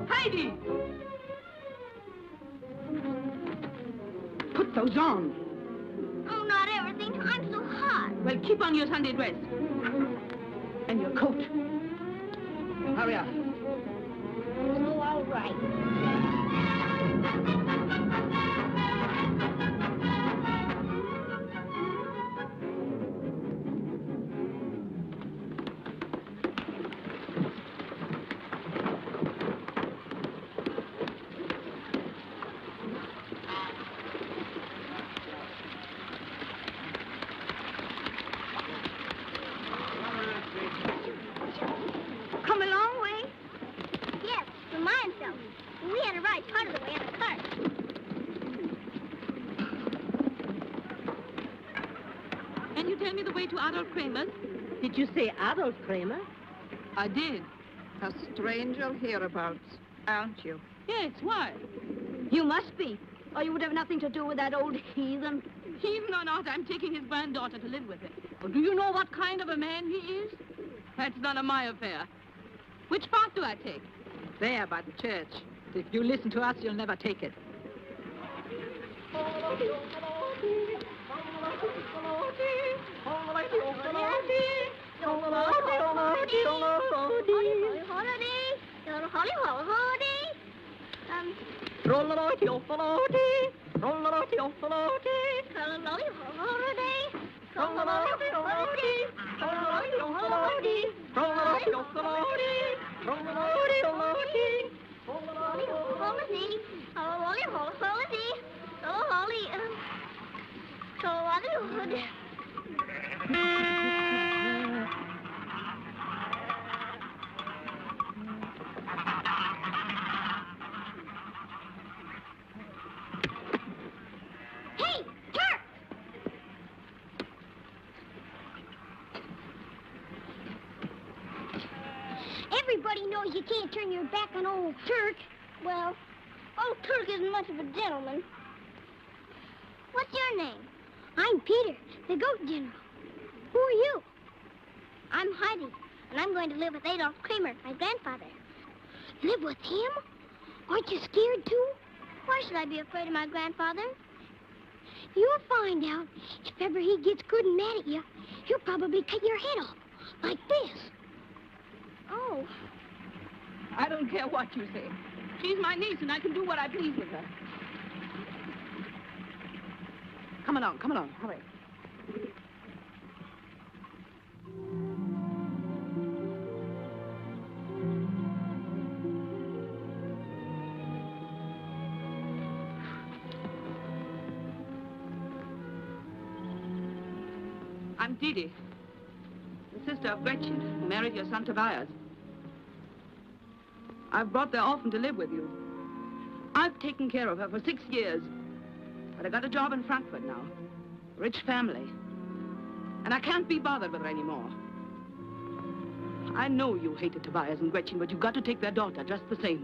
Heidi! Put those on. Oh, not everything. I'm so hot. Well, keep on your Sunday dress. And your coat. Hurry up. Oh, all right. Come a long way? Yes, from Minesville. We had to ride part of the way in a cart. Can you tell me the way to Adolf Kramer's? Did you say Adolf Kramer? I did. A stranger hereabouts, aren't you? Yes, why? You must be, or you would have nothing to do with that old heathen. Heathen or not, I'm taking his granddaughter to live with him. Well, do you know what kind of a man he is? That's none of my affair. Which part do I take? There by the church. If you listen to us, you'll never take it. Hey, Turk! Everybody knows you can't turn your back on old Turk. Well, old Turk isn't much of a gentleman. What's your name? I'm Peter, the goat general. Who are you? I'm Heidi, and I'm going to live with Adolf Kramer, my grandfather. Live with him? Aren't you scared, too? Why should I be afraid of my grandfather? You'll find out. If ever he gets good and mad at you, he'll probably cut your head off, like this. Oh. I don't care what you say. She's my niece, and I can do what I please with her. Come along, hurry. I'm Didi, the sister of Gretchen, who married your son Tobias. I've brought their orphan to live with you. I've taken care of her for 6 years. But I got a job in Frankfurt now. Rich family. And I can't be bothered with her anymore. I know you hated Tobias and Gretchen, but you've got to take their daughter just the same.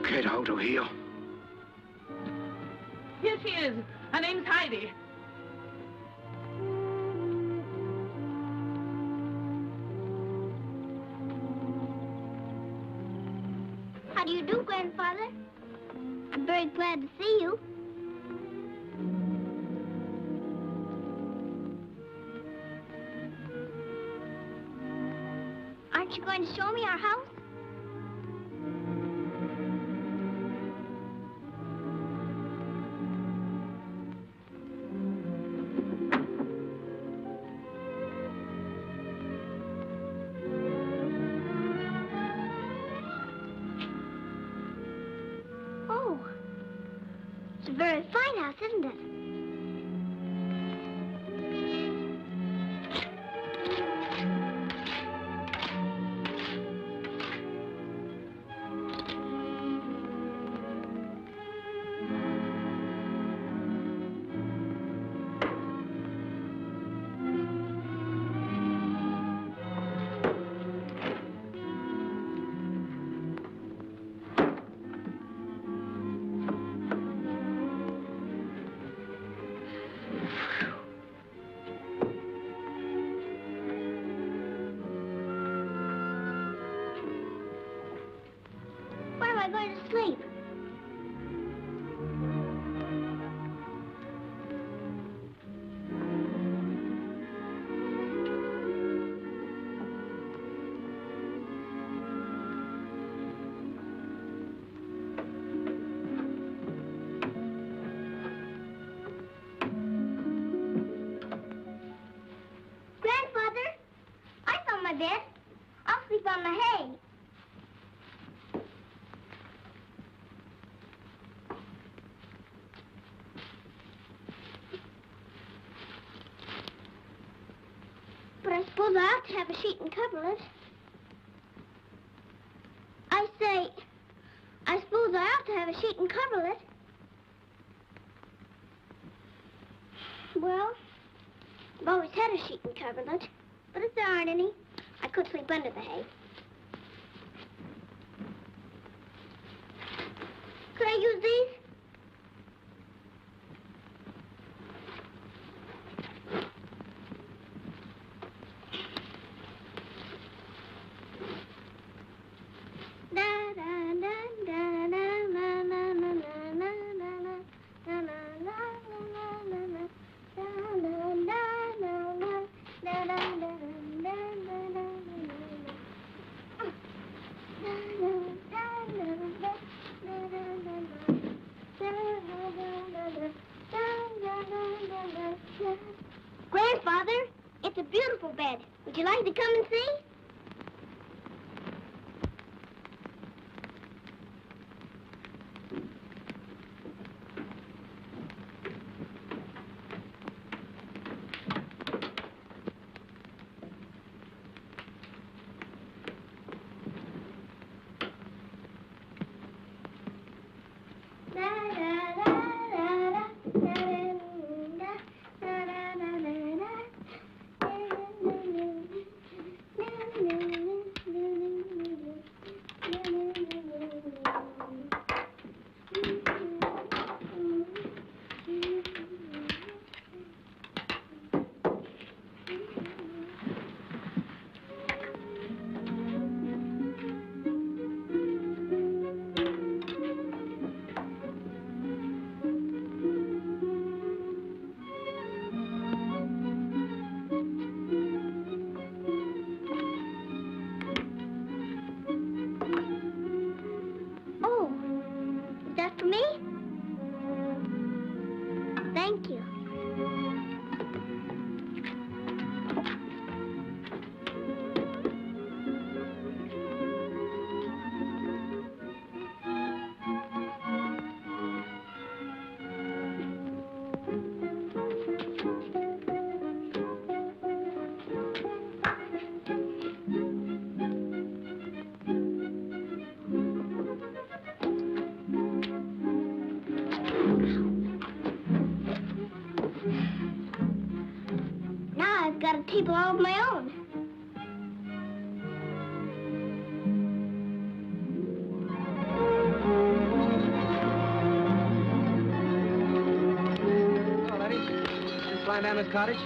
Get out of here. Here she is. Her name's Heidi. How do you do, Grandfather? I'm very glad to see you. Aren't you going to show me our house? very fine house, isn't it? Where am I going to sleep? Grandfather, I found my bed. I'll sleep on the hay. But I suppose I ought to have a sheet and coverlet. I say, I suppose I ought to have a sheet and coverlet. Well, I've always had a sheet and coverlet, but if there aren't any, I could sleep under the hay. Could I use these? Grandfather, it's a beautiful bed. Would you like to come and see? Thank you. Now I've got a table all of my own. Hello, ladies. You flying down this cottage?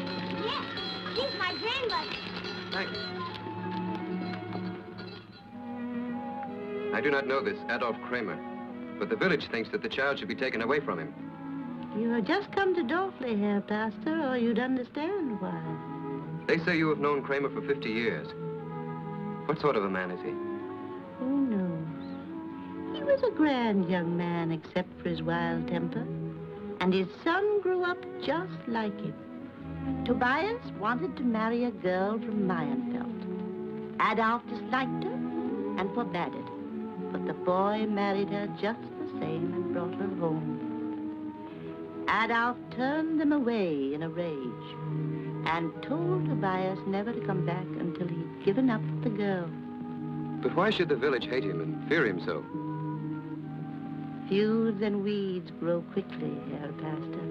Yes, he's my grandmother. Thanks. I do not know this Adolf Kramer, but the village thinks that the child should be taken away from him. You have just come to Dorfley, Herr Pastor, or you'd understand why. They say you have known Kramer for 50 years. What sort of a man is he? Who knows? He was a grand young man, except for his wild temper. And his son grew up just like him. Tobias wanted to marry a girl from Mayenfeld. Adolf disliked her and forbade it. But the boy married her just the same and brought her home. Adolf turned them away in a rage and told Tobias never to come back until he'd given up the girl. But why should the village hate him and fear him so? Feuds and weeds grow quickly, Herr Pastor.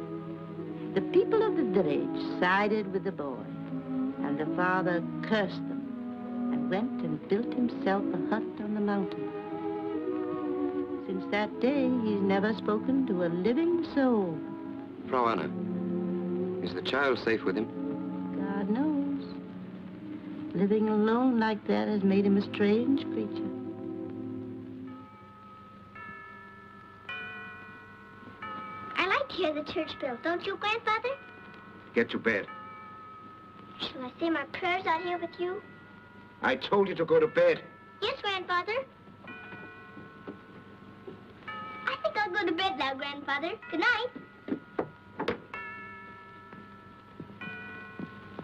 The people of the village sided with the boy, and the father cursed them and went and built himself a hut on the mountain. Since that day, he's never spoken to a living soul. Frau Anna, is the child safe with him? God knows. Living alone like that has made him a strange creature. I like to hear the church bells, don't you, Grandfather? Get to bed. Shall I say my prayers out here with you? I told you to go to bed. Yes, Grandfather. I think I'll go to bed now, Grandfather. Good night.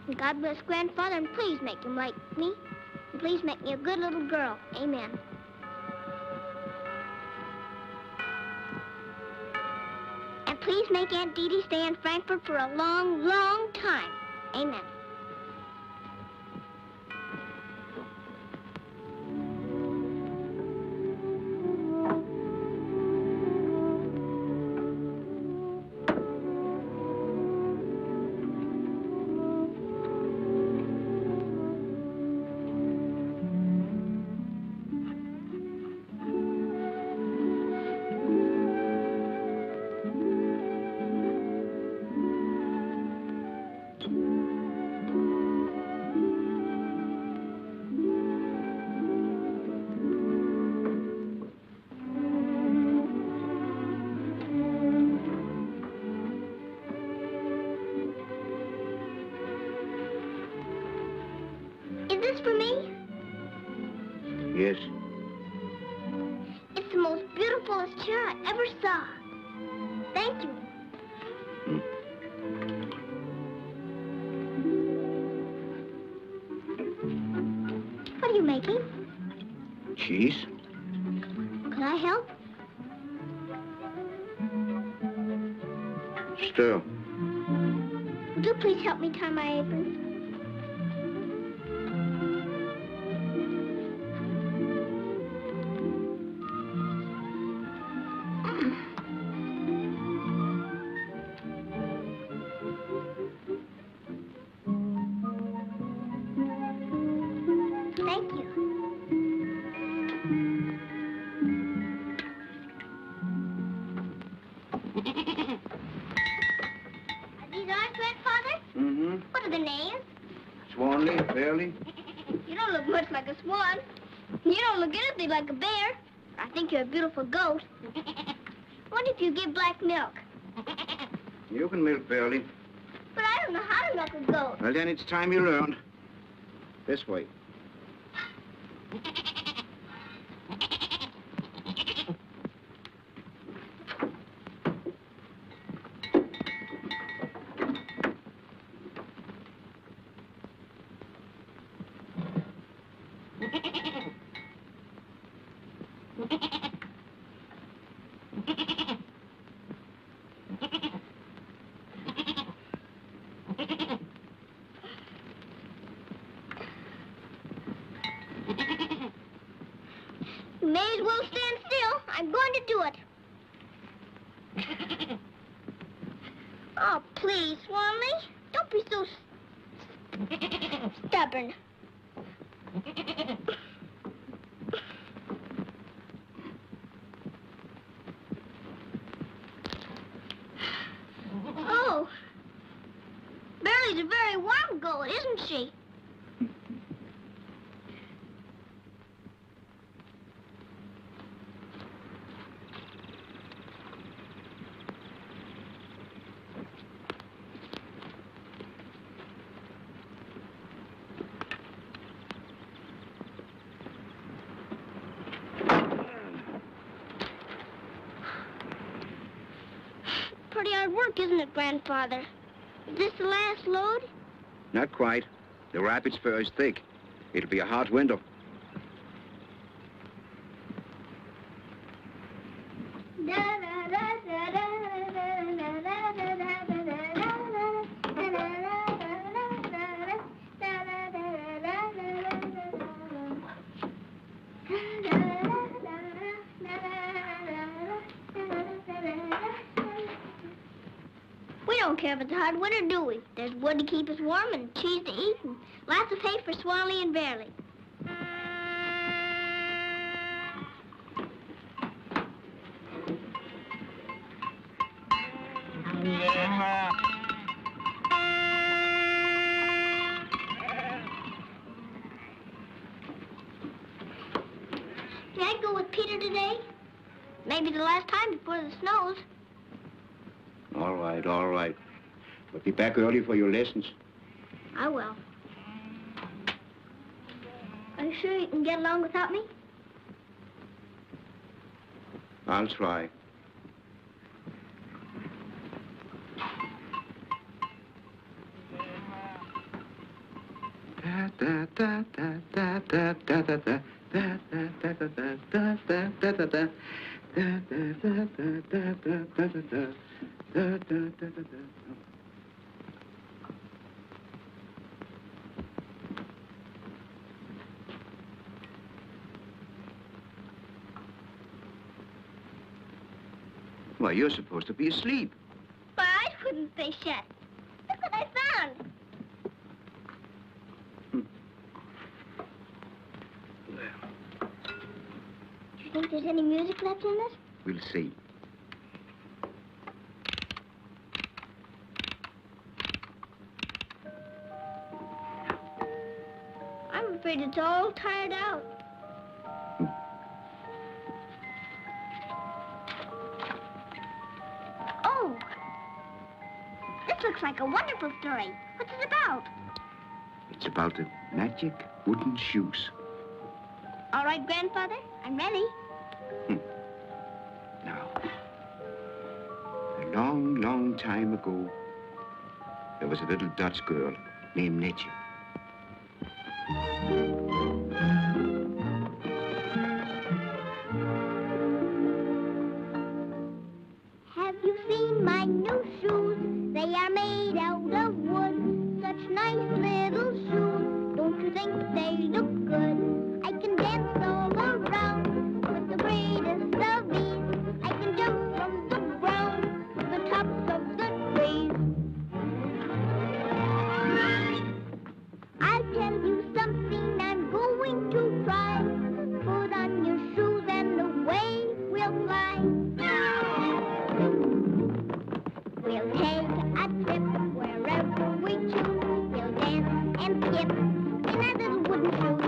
And God bless Grandfather, and please make him like me. And please make me a good little girl. Amen. And please make Aunt Dee Dee stay in Frankfurt for a long, long time. Amen. Is this for me? Yes. It's the most beautifulest chair I ever saw. Thank you. What are you making? Cheese? Could I help? Still. Would you please help me tie my apron? Thank you. Are these ours, Grandfather? Mm-hmm. What are the names? Swanley, Fairley. You don't look much like a swan. You don't look anything like a bear. I think you're a beautiful goat. What if you give black milk? You can milk Fairley. But I don't know how to milk a goat. Well, then it's time you learned. This way. You may as well stand still. I'm going to do it. Oh, please, Swanley. Don't be so stubborn. Oh, Barry's a very wild goat, isn't she? Pretty hard work, isn't it, Grandfather? Is this the last load? Not quite. The rapids fur is thick. It'll be a hot winter. don't care if it's a hard winter, do we? There's wood to keep us warm and cheese to eat and lots of hay for Swally and Barely. May I go with Peter today? Maybe the last time before the snows. All right, all right. But be back early for your lessons. I will. Are you sure you can get along without me? I'll try. Why, you're supposed to be asleep. My eyes wouldn't stay shut. Look what I found. Do you think there's any music left in it? We'll see. I'm afraid it's all tired out. Oh! This looks like a wonderful story. What's it about? It's about the magic wooden shoes. All right, Grandfather. I'm ready. Now, a long, long time ago, there was a little Dutch girl named Netje. Have you seen my new shoes? They are made out of wood. Such nice little shoes. Don't you think they look good? I can dance all around with the greatest of ease. I can jump from the ground to the tops of the trees. I'll tell you something I'm going to try. Put on your shoes and away we'll fly. We'll take a trip wherever we choose. We'll dance and skip in our little wooden shoes.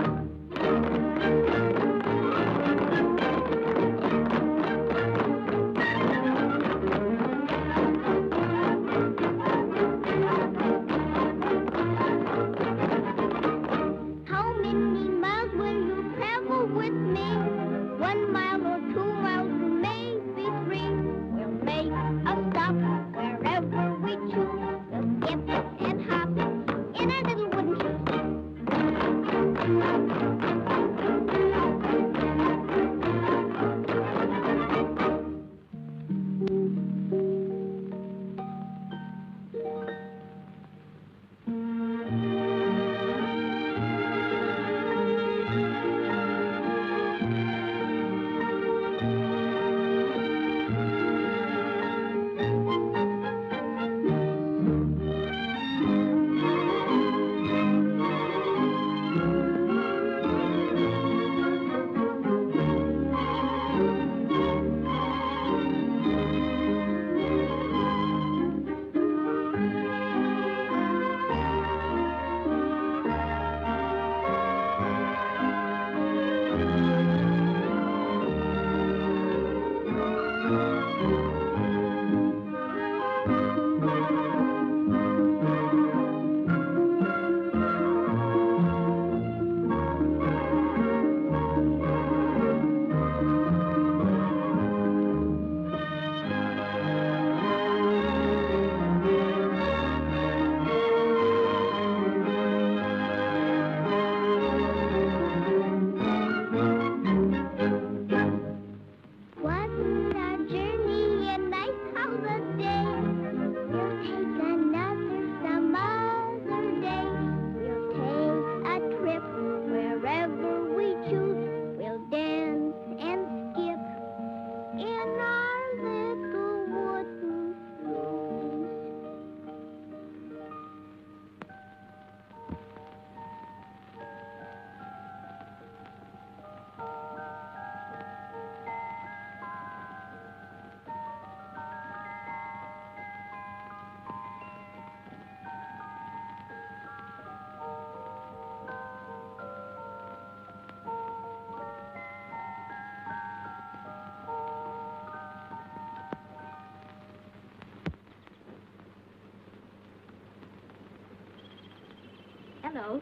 Hello.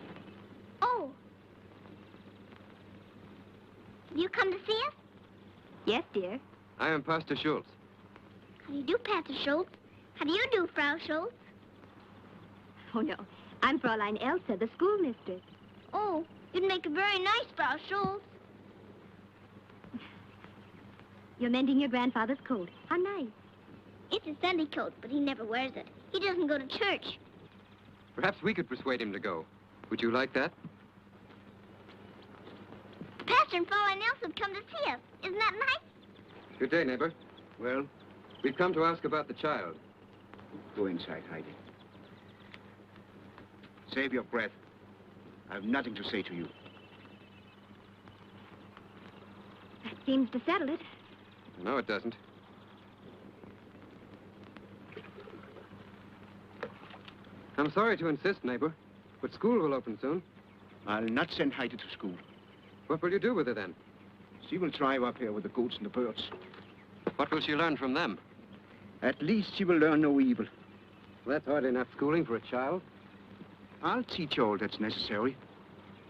Oh. You come to see us? Yes, dear. I am Pastor Schultz. How do you do, Pastor Schultz? How do you do, Frau Schultz? Oh, no. I'm Fräulein Elsa, the schoolmistress. Oh, you'd make a very nice Frau Schultz. You're mending your grandfather's coat. How nice. It's a Sunday coat, but he never wears it. He doesn't go to church. Perhaps we could persuade him to go. Would you like that? Pastor and Fräulein Elsa have come to see us. Isn't that nice? Good day, neighbor. Well, We've come to ask about the child. go inside, Heidi. Save your breath. I have nothing to say to you. That seems to settle it. No, it doesn't. I'm sorry to insist, neighbor, but school will open soon. I'll not send Heidi to school. What will you do with her then? She will thrive up here with the goats and the birds. What will she learn from them? At least she will learn no evil. That's hardly enough schooling for a child. I'll teach her all that's necessary.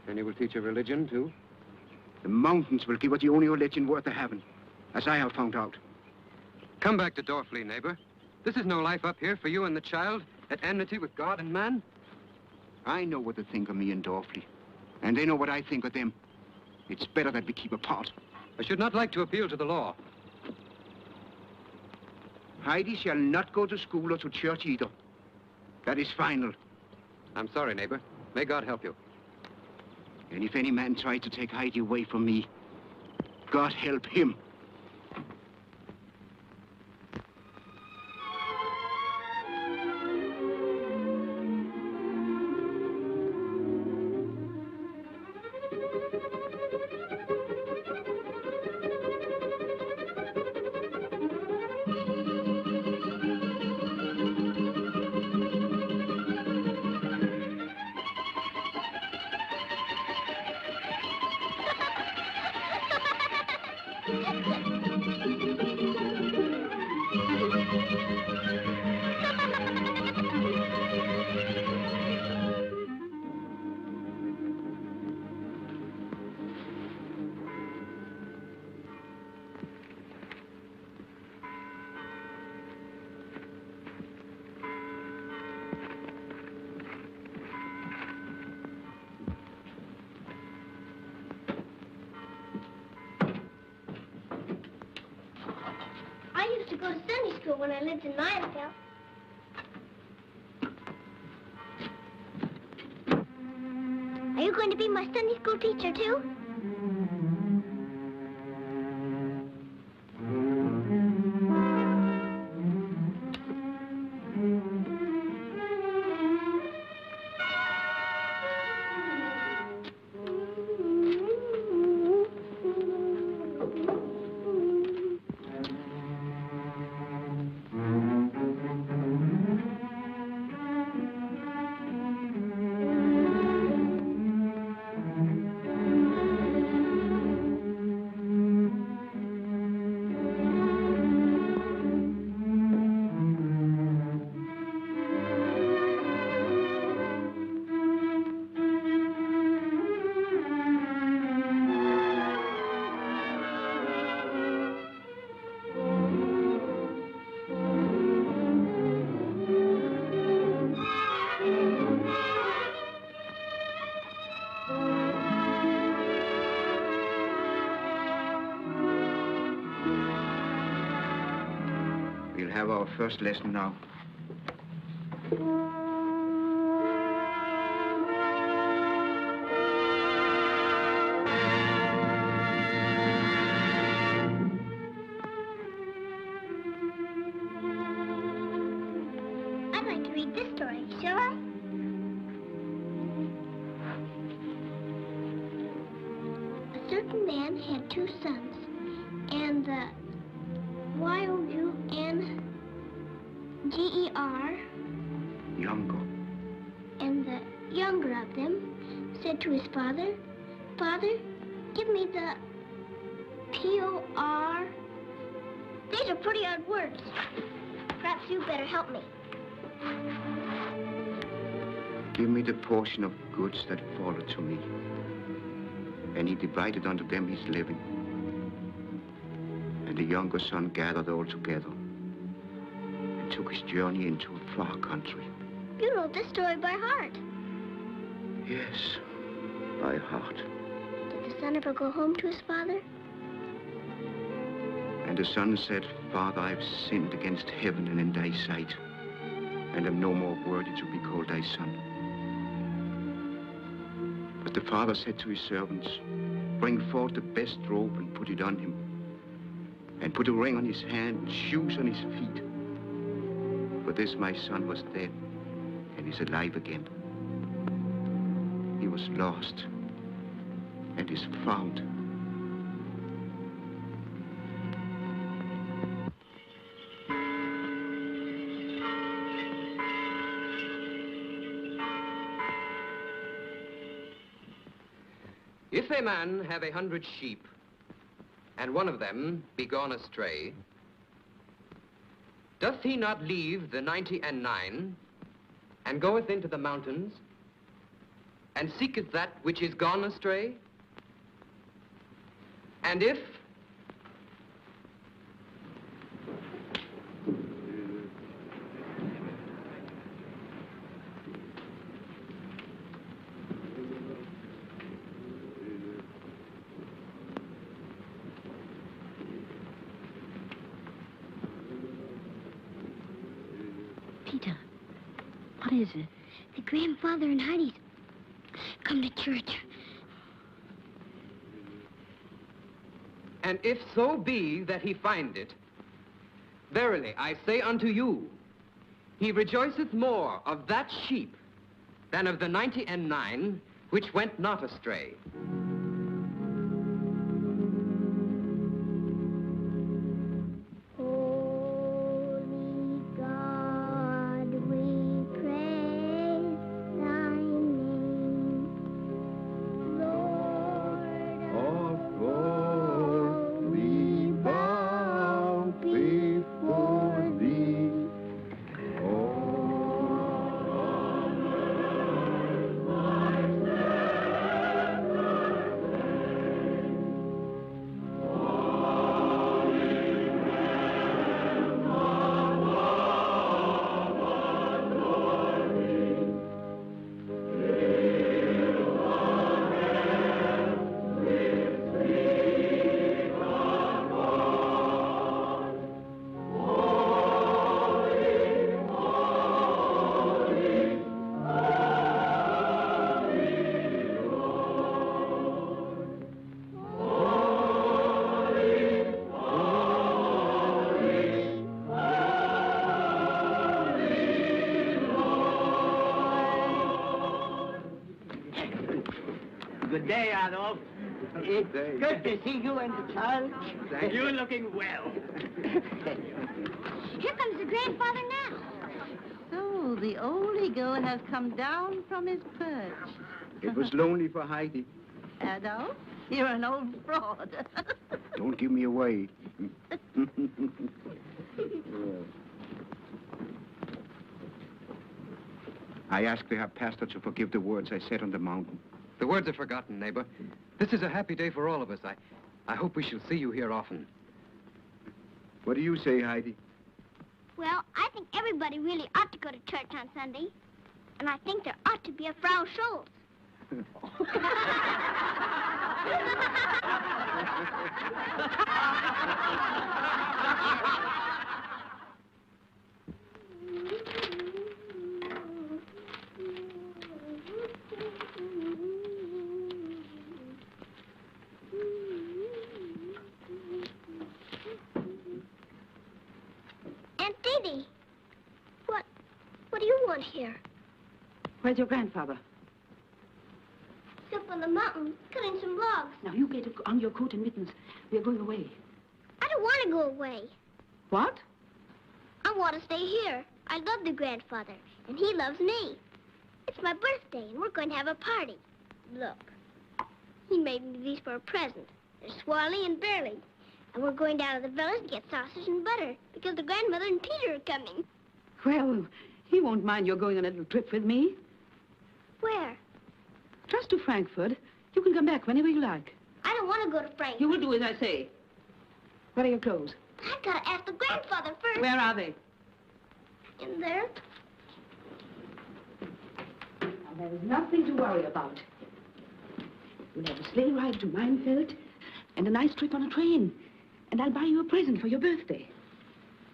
And you will teach her religion, too? The mountains will give her the only religion worth the having, as I have found out. Come back to Dorfley, neighbor. This is no life up here for you and the child, at enmity with God and man. I know what they think of me and Dorfley, and they know what I think of them. It's better that we keep apart. I should not like to appeal to the law. Heidi shall not go to school or to church either. That is final. I'm sorry, neighbor. May God help you. And if any man tries to take Heidi away from me, God help him. I used to go to Sunday school when I lived in Myersville. Are you going to be my Sunday school teacher, too? We'll have our first lesson now. I'd like to read this story, shall I? A certain man had two sons, and the Y-O-U-N-G-E-R, Younger. and the younger of them said to his father, "Father, give me the P-O-R." These are pretty odd words. Perhaps you better help me. Give me the portion of goods that falleth to me. And he divided unto them his living. And the younger son gathered all together and took his journey into a far country. You know this story by heart. Yes, by heart. Did the son ever go home to his father? And the son said, Father, I've sinned against heaven and in thy sight, and am no more worthy to be called thy son. But the father said to his servants, bring forth the best robe and put it on him, and put a ring on his hand and shoes on his feet. For this my son was dead, and is alive again. He was lost, and is found. If a man have 100 sheep, and one of them be gone astray, doth he not leave the 99, and goeth into the mountains, and seeketh that which is gone astray? And if Peter, what is it? The grandfather and Heidi's come to church. And if so be that he find it, verily I say unto you, he rejoiceth more of that sheep than of the 99 which went not astray. Good day, Adolf. It's good to see you and the child. You're looking well. Here comes the grandfather now. So, the old eagle has come down from his perch. It was lonely for Heidi. Adolf, you're an old fraud. Don't give me away. I asked the Herr Pastor to forgive the words I said on the mountain. The words are forgotten, neighbor. This is a happy day for all of us. I hope we shall see you here often. What do you say, Heidi? Well, I think everybody really ought to go to church on Sunday. And I think there ought to be a Frau Schultz. Aunt Dee, what do you want here? Where's your grandfather? He's up on the mountain, cutting some logs. Now, you get on your coat and mittens. We're going away. I don't want to go away. What? I want to stay here. I love the grandfather, and he loves me. It's my birthday, and we're going to have a party. Look, he made me these for a present. They're Swally and Burley. And we're going down to the village to get sausage and butter, because the grandmother and Peter are coming. Well, he won't mind your going on a little trip with me. Where? Just to Frankfurt. You can come back whenever you like. I don't want to go to Frankfurt. You will do as I say. Where are your clothes? I've got to ask the grandfather first. Where are they? In there. Now, there is nothing to worry about. You'll have a sleigh ride to Meinfeld and a nice trip on a train. And I'll buy you a present for your birthday.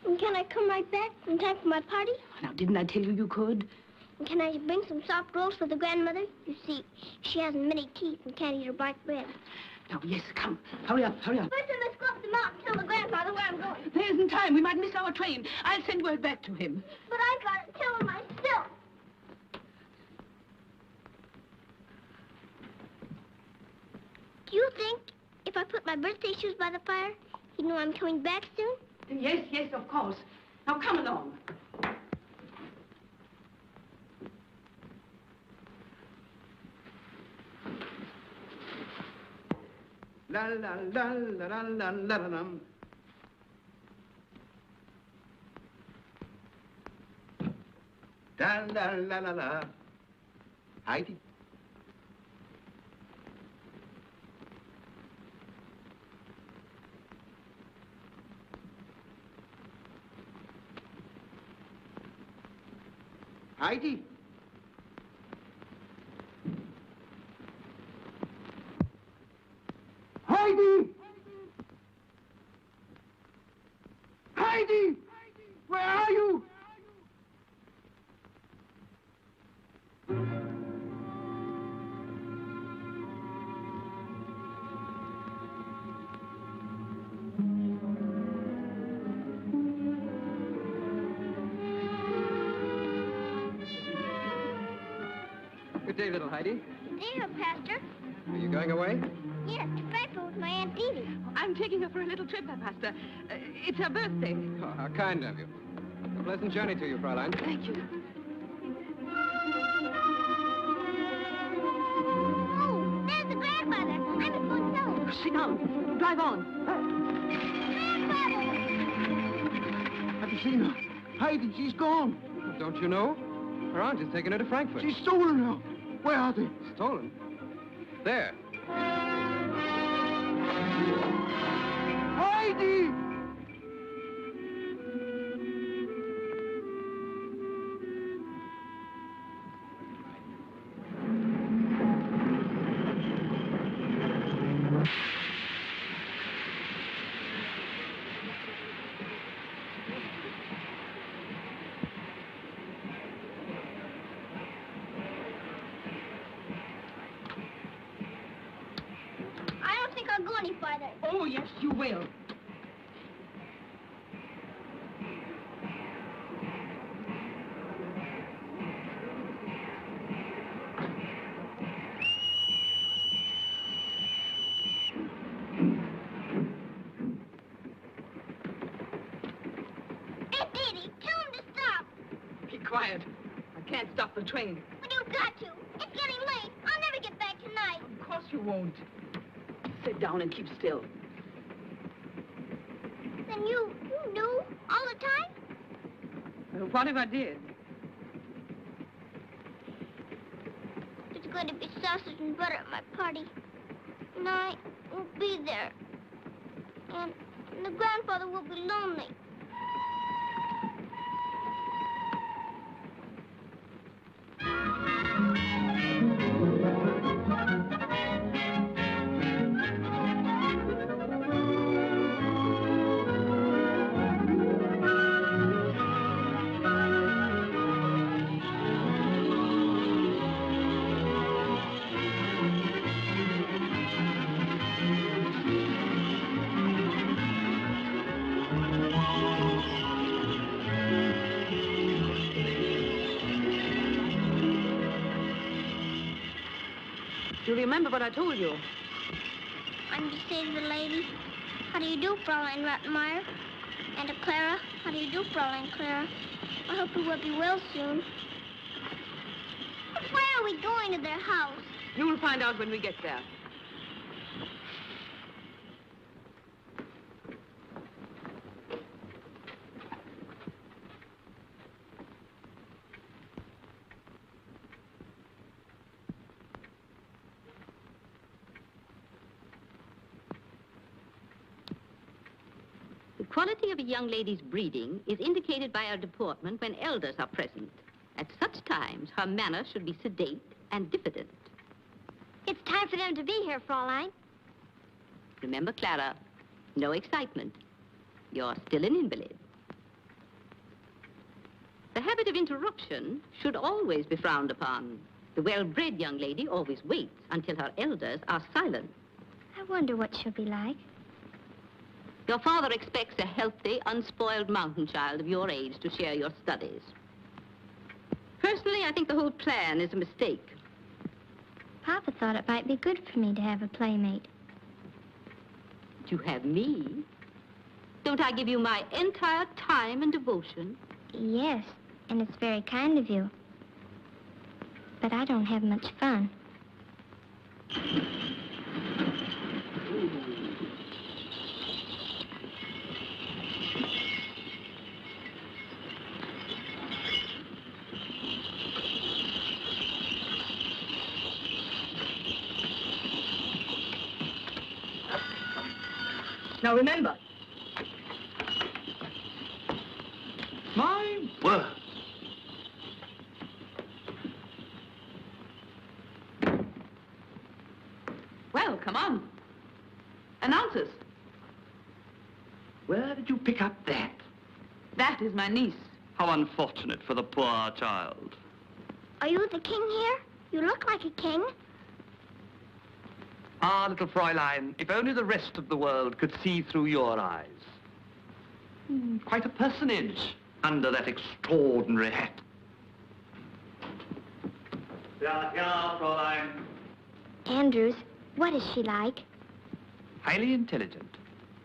And can I come right back in time for my party? Now, didn't I tell you you could? And can I bring some soft rolls for the grandmother? You see, she has many teeth and can't eat her black bread. Now, yes, come. Hurry up, hurry up. First, I must go up the mountain and tell the grandfather where I'm going. There isn't time. We might miss our train. I'll send word back to him. But I got to tell him myself. Do you think if I put my birthday shoes by the fire, he'd know I'm coming back soon? Yes, yes, of course. Now, come along. La la la la la la la la. Da la la la la. Heidi. Heidi. Heidi! Heidi! Where are you? Good day, little Heidi. There, Pastor. Are you going away? Yes, to Frankfurt with my Aunt Edie. I'm taking her for a little trip, Pastor. It's her birthday. Oh, how kind of you. A pleasant journey to you, Fräulein. Thank you. Oh, there's the grandfather. I must go tell him. Sit down. Drive on. Grandfather! Have you seen her? Heidi, she's gone. Don't you know? Her aunt has taken her to Frankfurt. She's stolen her. Where are they? Stolen? There. Heidi! I don't think I'll go any farther. Oh, yes, you will. Aunt Edie, tell him to stop. Be quiet. I can't stop the train. But you've got to. It's getting late. I'll never get back tonight. Of course you won't. Sit down and keep still. Then you knew all the time? What if I did? There's going to be sausage and butter at my party. And I won't be there. And the grandfather will be lonely. Do you remember what I told you? I'm the stage lady. How do you do, Fräulein Rottenmeier? And to Clara, how do you do, Fräulein Clara? I hope you will be well soon. But where are we going to their house? You will find out when we get there. quality of a young lady's breeding is indicated by her deportment when elders are present. At such times, her manner should be sedate and diffident. It's time for them to be here, Fraulein. Remember, Clara, no excitement. You're still an invalid. The habit of interruption should always be frowned upon. The well-bred young lady always waits until her elders are silent. I wonder what she'll be like. Your father expects a healthy, unspoiled mountain child of your age to share your studies. Personally, I think the whole plan is a mistake. Papa thought it might be good for me to have a playmate. You have me. Don't I give you my entire time and devotion? Yes, and it's very kind of you. But I don't have much fun. Now remember, My word. well, come on. Announce us. Where did you pick up that? That is my niece. How unfortunate for the poor child. Are you the king here? You look like a king. Ah, little Fräulein, if only the rest of the world could see through your eyes. Quite a personage under that extraordinary hat. Ja, Fräulein. Andrews, what is she like? Highly intelligent.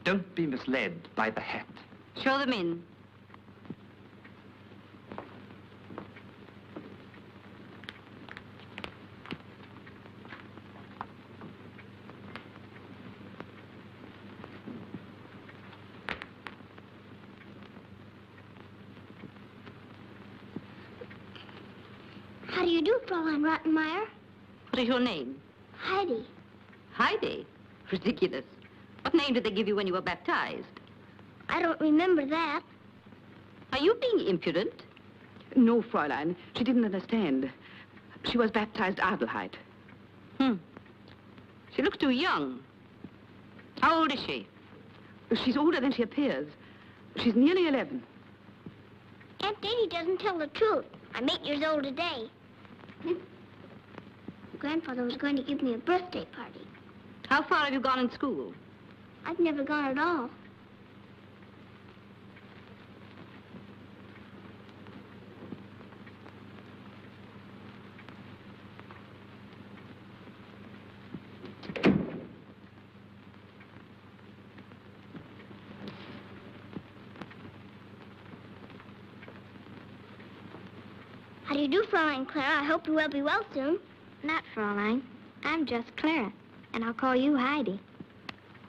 Don't be misled by the hat. Show them in. How do you do, Fräulein Rottenmeier? What is your name? Heidi. Heidi? Ridiculous. What name did they give you when you were baptized? I don't remember that. Are you being impudent? No, Fräulein. She didn't understand. She was baptized Adelheid. She looks too young. How old is she? She's older than she appears. She's nearly 11. Aunt Diddy doesn't tell the truth. I'm 8 years old today. Grandfather was going to give me a birthday party. How far have you gone in school? I've never gone at all. How do you do, Fräulein Clara? I hope you will be well soon. Not Fräulein. I'm just Clara, and I'll call you Heidi.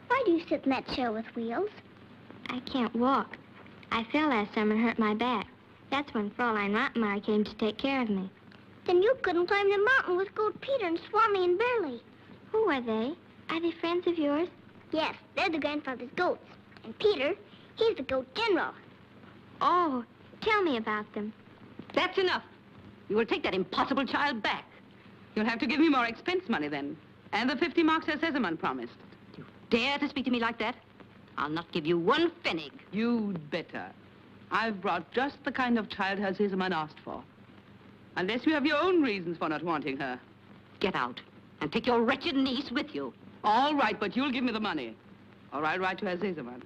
Why do you sit in that chair with wheels? I can't walk. I fell last summer and hurt my back. That's when Fräulein Rottenmeier came to take care of me. Then you couldn't climb the mountain with Goat Peter and Swarmy and Burley. Who are they? Are they friends of yours? Yes, they're the grandfather's goats. And Peter, he's the goat general. Oh, tell me about them. That's enough. You will take that impossible child back. You'll have to give me more expense money then. And the 50 marks Herr Sesemann promised. You dare to speak to me like that? I'll not give you 1 pfennig. You'd better. I've brought just the kind of child Herr Sesemann asked for. Unless you have your own reasons for not wanting her. Get out and take your wretched niece with you. All right, but you'll give me the money. Or I'll write to Herr Sesemann.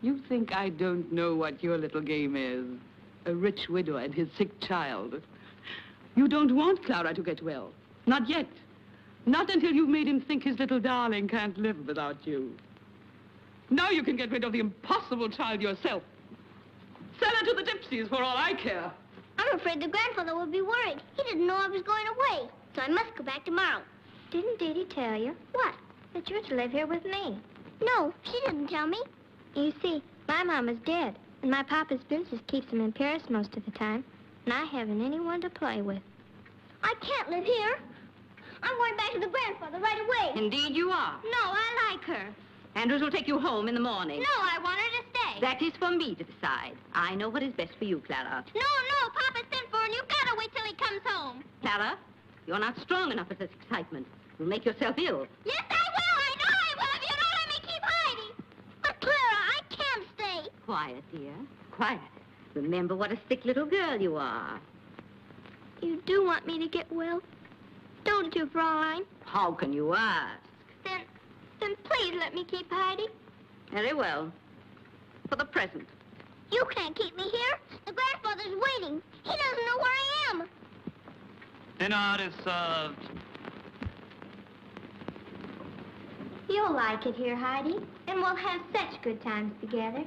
You think I don't know what your little game is? A rich widow and his sick child. You don't want Clara to get well. Not yet. Not until you've made him think his little darling can't live without you. Now you can get rid of the impossible child yourself. Sell her to the gypsies for all I care. I'm afraid the grandfather will be worried. He didn't know I was going away, so I must go back tomorrow. Didn't Didi tell you? What? That you're to live here with me. No, she didn't tell me. You see, my mama's dead, and my papa's business keeps him in Paris most of the time, and I haven't anyone to play with. I can't live here. I'm going back to the grandfather right away. Indeed you are. No, I like her. Andrews will take you home in the morning. No, I want her to stay. That is for me to decide. I know what is best for you, Clara. No, Papa sent for him. You've got to wait till he comes home. Clara, you're not strong enough for this excitement. You'll make yourself ill. Yes, I will. I know I will if you don't let me keep Heidi. But, Clara, I can't stay. Quiet, dear. Quiet. Remember what a sick little girl you are. You do want me to get well, don't you, Fraulein? How can you ask? Then please let me keep Heidi. Very well. For the present. You can't keep me here. The grandfather's waiting. He doesn't know where I am. Dinner is served. You'll like it here, Heidi, and we'll have such good times together.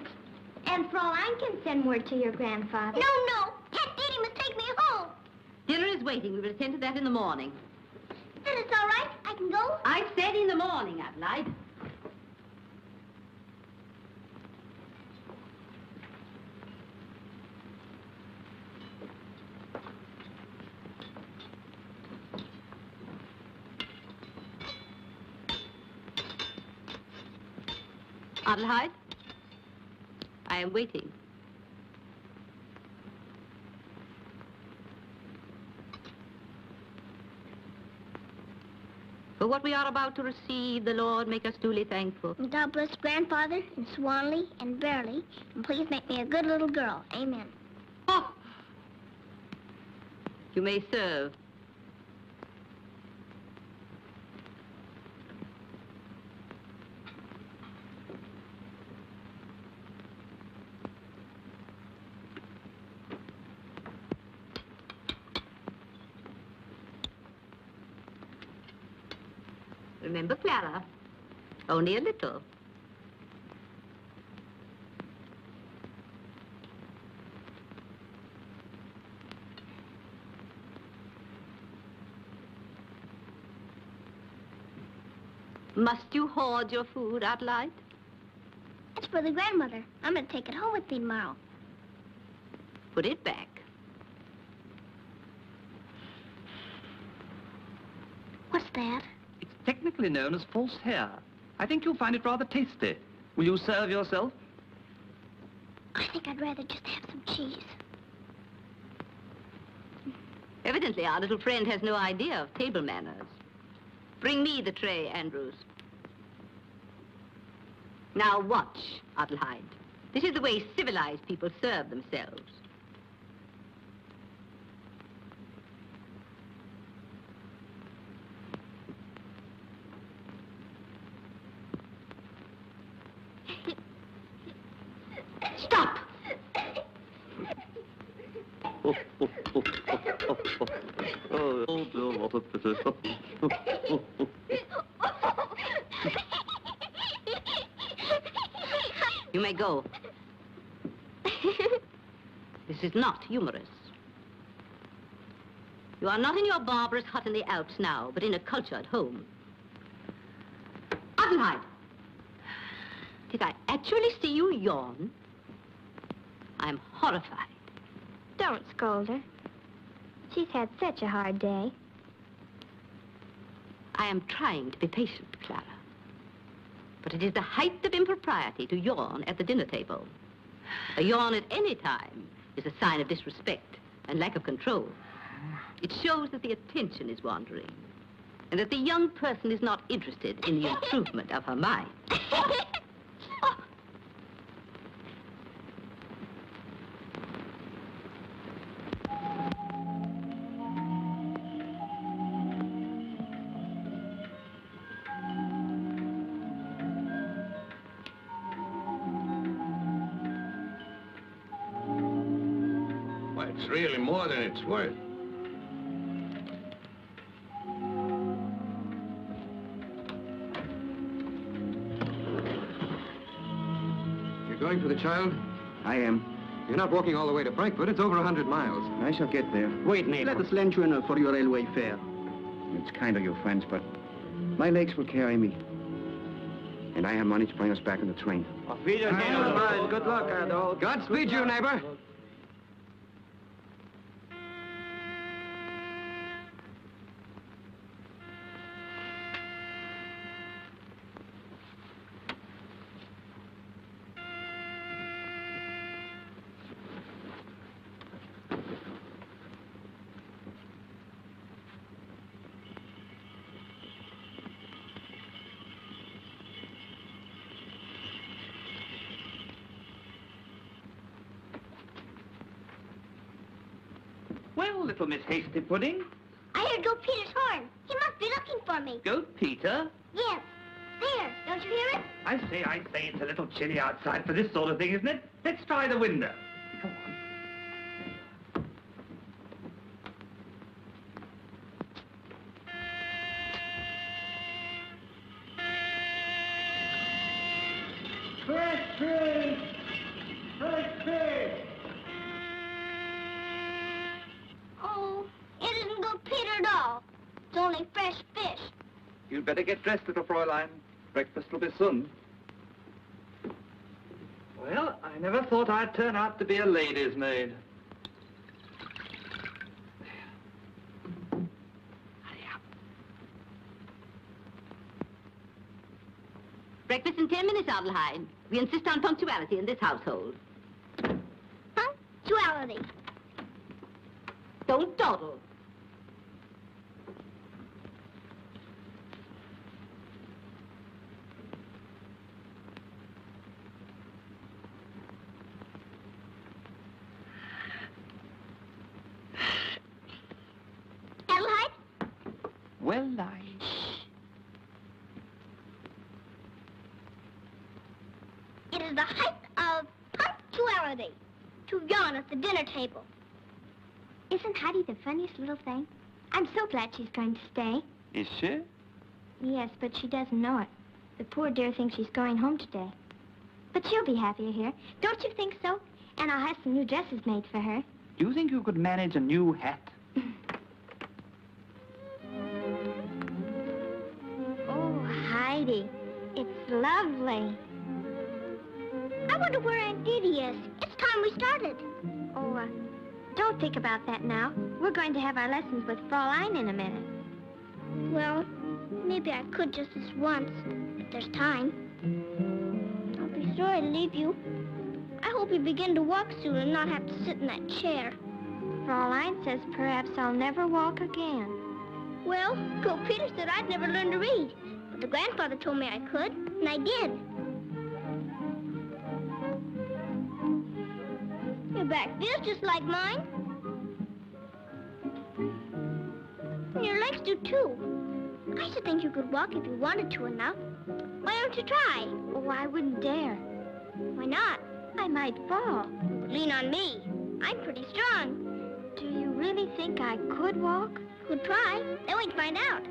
And Fraulein can send word to your grandfather. No. Aunt Didi must take me home. Dinner is waiting. We will attend to that in the morning. Then it's all right. I can go. I said in the morning, Adelaide. Adelheid, I am waiting. For what we are about to receive, the Lord make us duly thankful. And God bless Grandfather and Swanley and Bearley, and please make me a good little girl. Amen. Oh! You may serve. Remember, Clara, only a little. Must you hoard your food, Adelaide? It's for the grandmother. I'm going to take it home with me tomorrow. Put it back. What's that? It's technically known as false hair. I think you'll find it rather tasty. Will you serve yourself? I think I'd rather just have some cheese. Evidently, our little friend has no idea of table manners. Bring me the tray, Andrews. Now watch, Adelheid. This is the way civilized people serve themselves. Stop! You may go. This is not humorous. You are not in your barbarous hut in the Alps now, but in a cultured home. Adelheid! Did I actually see you yawn? I'm horrified. Don't scold her. She's had such a hard day. I am trying to be patient, Clara. But it is the height of impropriety to yawn at the dinner table. A yawn at any time is a sign of disrespect and lack of control. It shows that the attention is wandering and that the young person is not interested in the improvement of her mind. It's really more than it's worth. You're going for the child? I am. You're not walking all the way to Frankfurt. It's over 100 miles. I shall get there. Wait, neighbor. Let us lend you for your railway fare. It's kind of your friends, but my legs will carry me. And I have money to bring us back on the train. Good luck, Adolf. Godspeed you, neighbor. Well, little Miss Hasty Pudding. I heard Goat Peter's horn. He must be looking for me. Goat Peter? Yes. There. Don't you hear it? I say, it's a little chilly outside for this sort of thing, isn't it? Let's try the window. Come on. Fresh fish! Fresh fish! Oh, it isn't Goat Peter at all. It's only fresh fish. You'd better get dressed, little Fräulein. Breakfast will be soon. Well, I never thought I'd turn out to be a lady's maid. Breakfast in 10 minutes, Adelheid. We insist on punctuality in this household. Punctuality. Don't dawdle. Adelheid? Well, It is the height of punctuality to yawn at the dinner table. Isn't Heidi the funniest little thing? I'm so glad she's going to stay. Is she? Yes, but she doesn't know it. The poor dear thinks she's going home today. But she'll be happier here. Don't you think so? And I'll have some new dresses made for her. Do you think you could manage a new hat? Oh, Heidi, it's lovely. I wonder where Aunt Didi is. It's time we started. Oh, don't think about that now. We're going to have our lessons with Fräulein in a minute. Well, maybe I could just this once, if there's time. I'll be sorry to leave you. I hope you begin to walk soon and not have to sit in that chair. Fräulein says perhaps I'll never walk again. Well, Goat Peter said I'd never learn to read. But the grandfather told me I could, and I did. Your back feels just like mine. And your legs do too. I should think you could walk if you wanted to enough. Why don't you try? Oh, I wouldn't dare. Why not? I might fall. Lean on me. I'm pretty strong. Do you really think I could walk? Could try. Then we'd find out.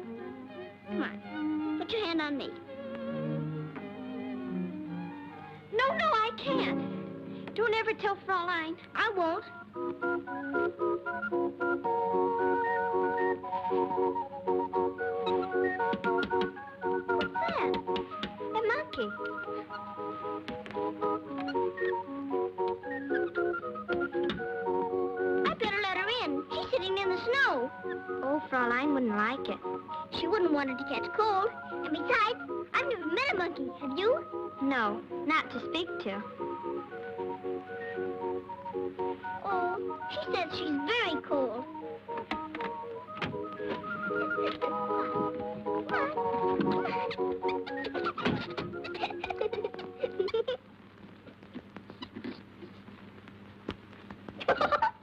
Come on. Put your hand on me. No, I can't. Don't ever tell Fräulein. I won't. What's that? A monkey. I better let her in. She's sitting in the snow. Oh, Fräulein wouldn't like it. She wouldn't want her to catch cold. And besides, I've never met a monkey. Have you? No, not to speak to. Oh, she says she's very cold.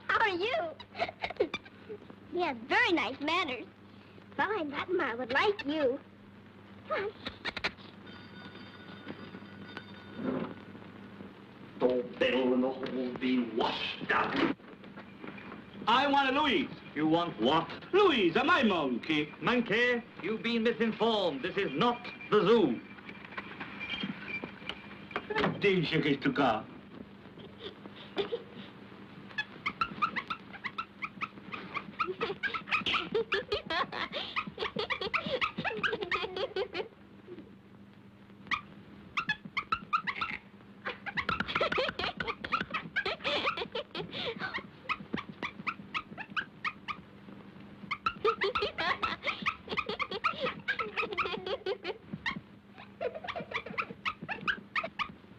How are you? He has very nice manners. Fräulein Rattenmeyer would like you. Come on. The bell and the hole being washed out. I want a Louise. You want what? Louise, my monkey. Monkey, you've been misinformed. This is not the zoo. Deze is to go.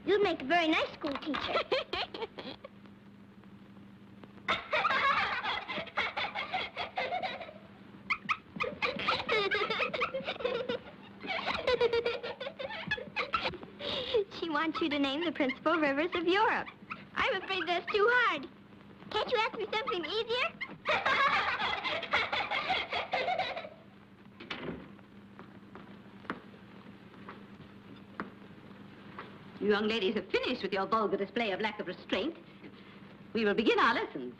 You'd make a very nice school teacher. She wants you to name the principal rivers of Europe. I'm afraid that's too hard. Can't you ask me something easier? You young ladies have finished with your vulgar display of lack of restraint. We will begin our lessons.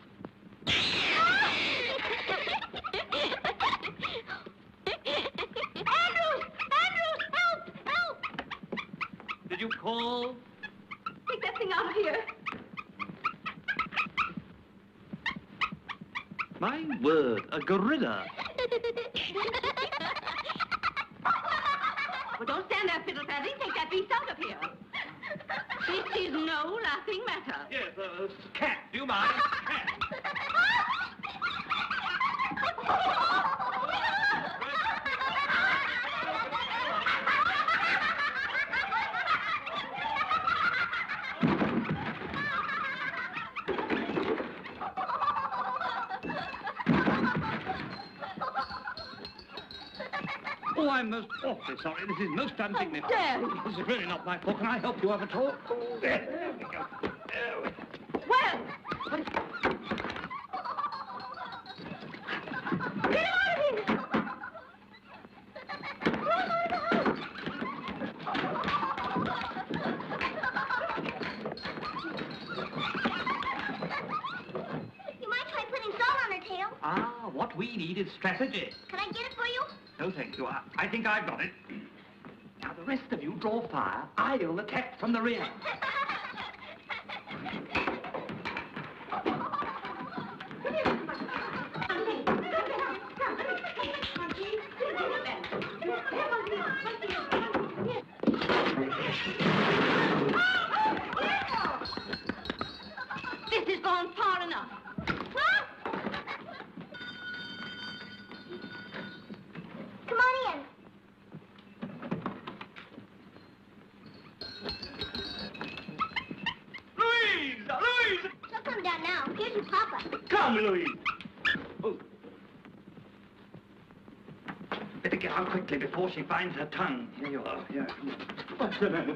Andrews, help! Did you call? Take that thing out of here. My word, a gorilla. Well, don't stand there fiddle-faddling. Take that beast out of here. This is no laughing matter. Yes, cat, do you mind? Cat. Oh, I'm most awfully sorry. This is most undignified. How dare you? This is really not my fault. Can I help you out at all? Oh, there we go. There we go. Well, get him out of here! Throw him out of the house! You might try putting salt on her tail. Ah, what we need is strategy. Can I get it for you? No, thank you. I think I've got it. Now, the rest of you draw fire. I'll attack from the rear. This has gone far enough. Come on in. Louise! Louise! She'll come down now. Here's your papa. Come, Louise. Oh. Better get out quickly before she finds her tongue. Here you are. Here. What's the matter?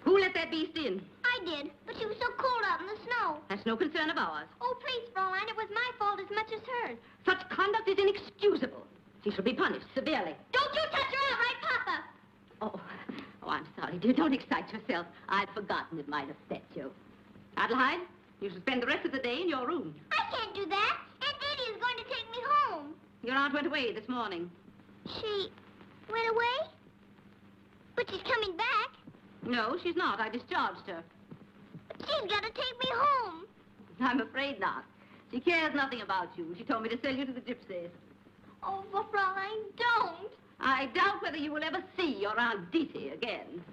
Who let that beast in? I did, but she was so cold out in the snow. That's no concern of ours. Oh, please, Fraulein, it was my fault as much as hers. Such conduct is inexcusable. She shall be punished severely. Don't you touch her, all right, Papa? Oh, I'm sorry, dear. Don't excite yourself. I'd forgotten it might upset you. Adelheid, you shall spend the rest of the day in your room. I can't do that. Aunt Didi is going to take me home. Your aunt went away this morning. She went away? But she's coming back. No, she's not. I discharged her. But she's got to take me home. I'm afraid not. She cares nothing about you. She told me to sell you to the gypsies. Oh, but Fraulein, don't. I doubt whether you will ever see your Aunt Didi again.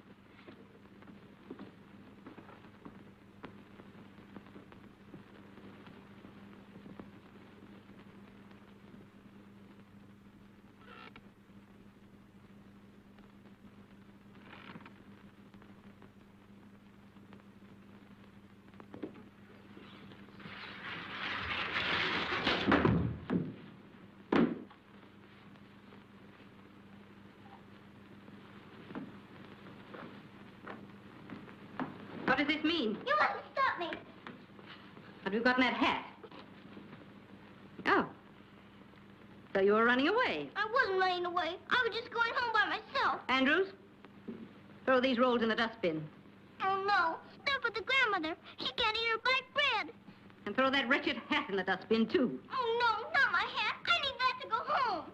What does this mean? You mustn't stop me. Have you gotten that hat? Oh. So you were running away. I wasn't running away. I was just going home by myself. Andrews, throw these rolls in the dustbin. Oh, no. They're for the grandmother. She can't eat her black bread. And throw that wretched hat in the dustbin, too. Oh, no, not my hat. I need that to go home.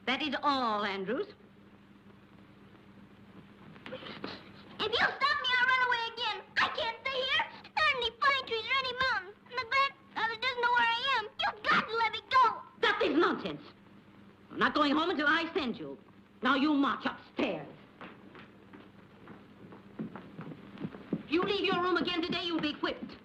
That is all, Andrews. If you stop me, I'll run away again. I can't stay here. There aren't any pine trees or any mountains. And the grandfather doesn't know where I am. You've got to let me go. That is nonsense. I'm not going home until I send you. Now you march upstairs. If you leave your room again today, you'll be whipped.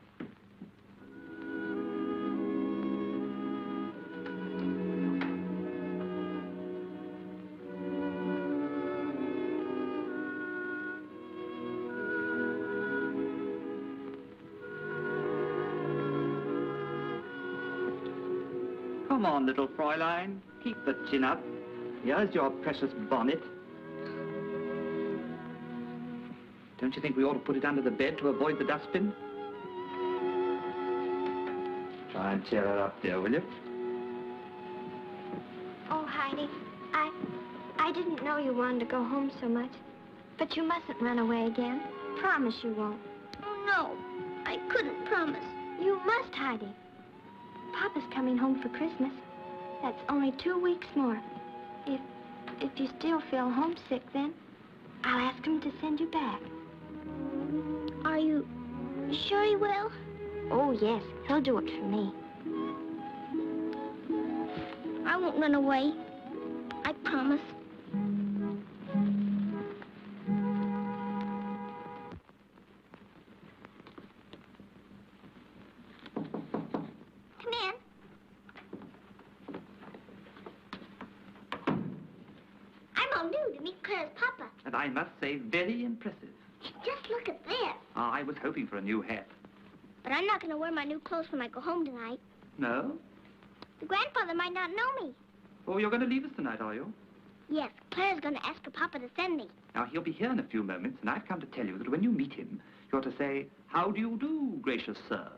Come on, little Fräulein. Keep the chin up. Here's your precious bonnet. Don't you think we ought to put it under the bed to avoid the dustbin? Try and cheer her up, dear, will you? Oh, Heidi, I didn't know you wanted to go home so much. But you mustn't run away again. Promise you won't. Oh, no. I couldn't promise. You must, Heidi. Papa's coming home for Christmas. That's only 2 weeks more. If you still feel homesick, then I'll ask him to send you back. Are you sure he will? Oh, yes. He'll do it for me. I won't run away. I promise. Come in. I'm all new to meet Claire's papa. And I must say, very impressive. Just look at this. I was hoping for a new hat. But I'm not going to wear my new clothes when I go home tonight. No? The grandfather might not know me. Oh, you're going to leave us tonight, are you? Yes, Claire's going to ask her papa to send me. Now, he'll be here in a few moments, and I've come to tell you that when you meet him, you're to say, "How do you do, gracious sir?"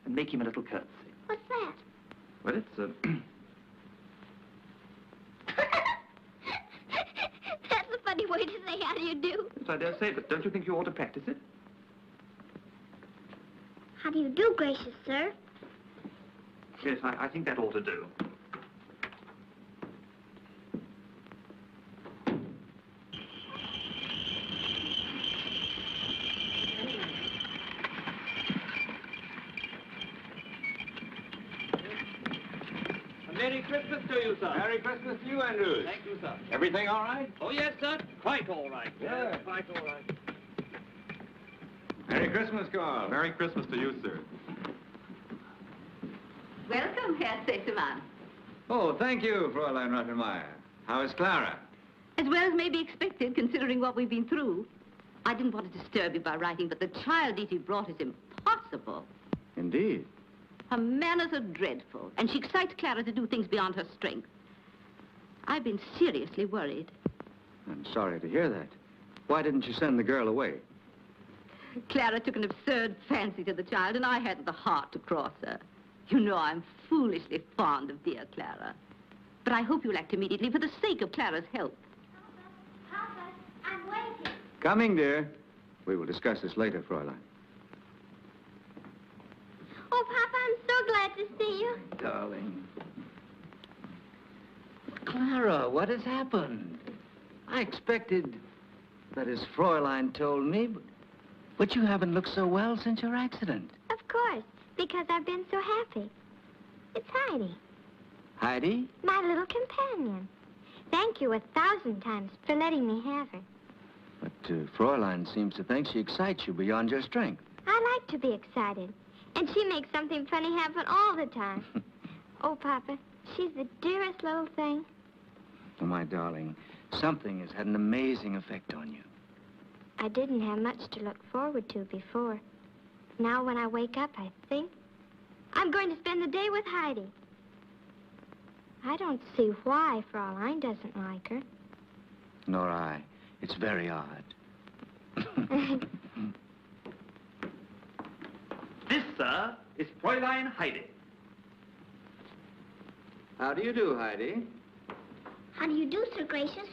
and make him a little curtsy. What's that? Well, it's, That's a funny way to say how do you do. Yes, I dare say, but don't you think you ought to practice it? How do you do, gracious sir? Yes, I think that ought to do. Merry Christmas to you, sir. Merry Christmas to you, Andrews. Thank you, sir. Everything all right? Oh, yes, sir. Quite all right. Yeah. Quite all right. Merry Christmas, Carl. Merry Christmas to you, sir. Welcome, Herr Sesemann. Oh, thank you, Fräulein Rottenmeier. How is Clara? As well as may be expected, considering what we've been through. I didn't want to disturb you by writing, but the child Edie brought is impossible. Indeed. Her manners are dreadful, and she excites Clara to do things beyond her strength. I've been seriously worried. I'm sorry to hear that. Why didn't you send the girl away? Clara took an absurd fancy to the child, and I hadn't the heart to cross her. You know I'm foolishly fond of dear Clara. But I hope you'll act immediately for the sake of Clara's health. Papa, I'm waiting. Coming, dear. We will discuss this later, Fräulein. Oh, Papa, I'm so glad to see you. Darling. Clara, what has happened? I expected, that is, Fräulein told me, but you haven't looked so well since your accident. Of course, because I've been so happy. It's Heidi, Heidi? my little companion. Thank you 1,000 times for letting me have her. But Fräulein seems to think she excites you beyond your strength. I like to be excited, and she makes something funny happen all the time. Oh, Papa, she's the dearest little thing. Oh, my darling, something has had an amazing effect on you. I didn't have much to look forward to before. Now when I wake up, I think I'm going to spend the day with Heidi. I don't see why Fräulein doesn't like her. Nor I. It's very odd. This, sir, is Fräulein Heidi. How do you do, Heidi? How do you do, Sir Gracious?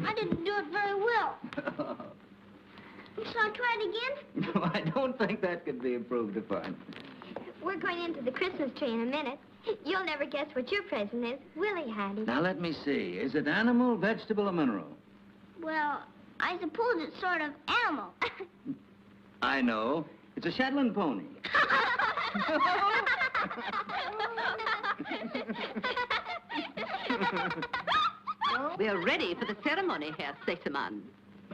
I didn't do it very well. Shall I try it again? No, I don't think that could be improved upon. We're going into the Christmas tree in a minute. You'll never guess what your present is, will he, Heidi? Now, let me see. Is it animal, vegetable, or mineral? Well, I suppose it's sort of animal. I know. It's a Shetland pony. We're ready for the ceremony, Herr Sesemann.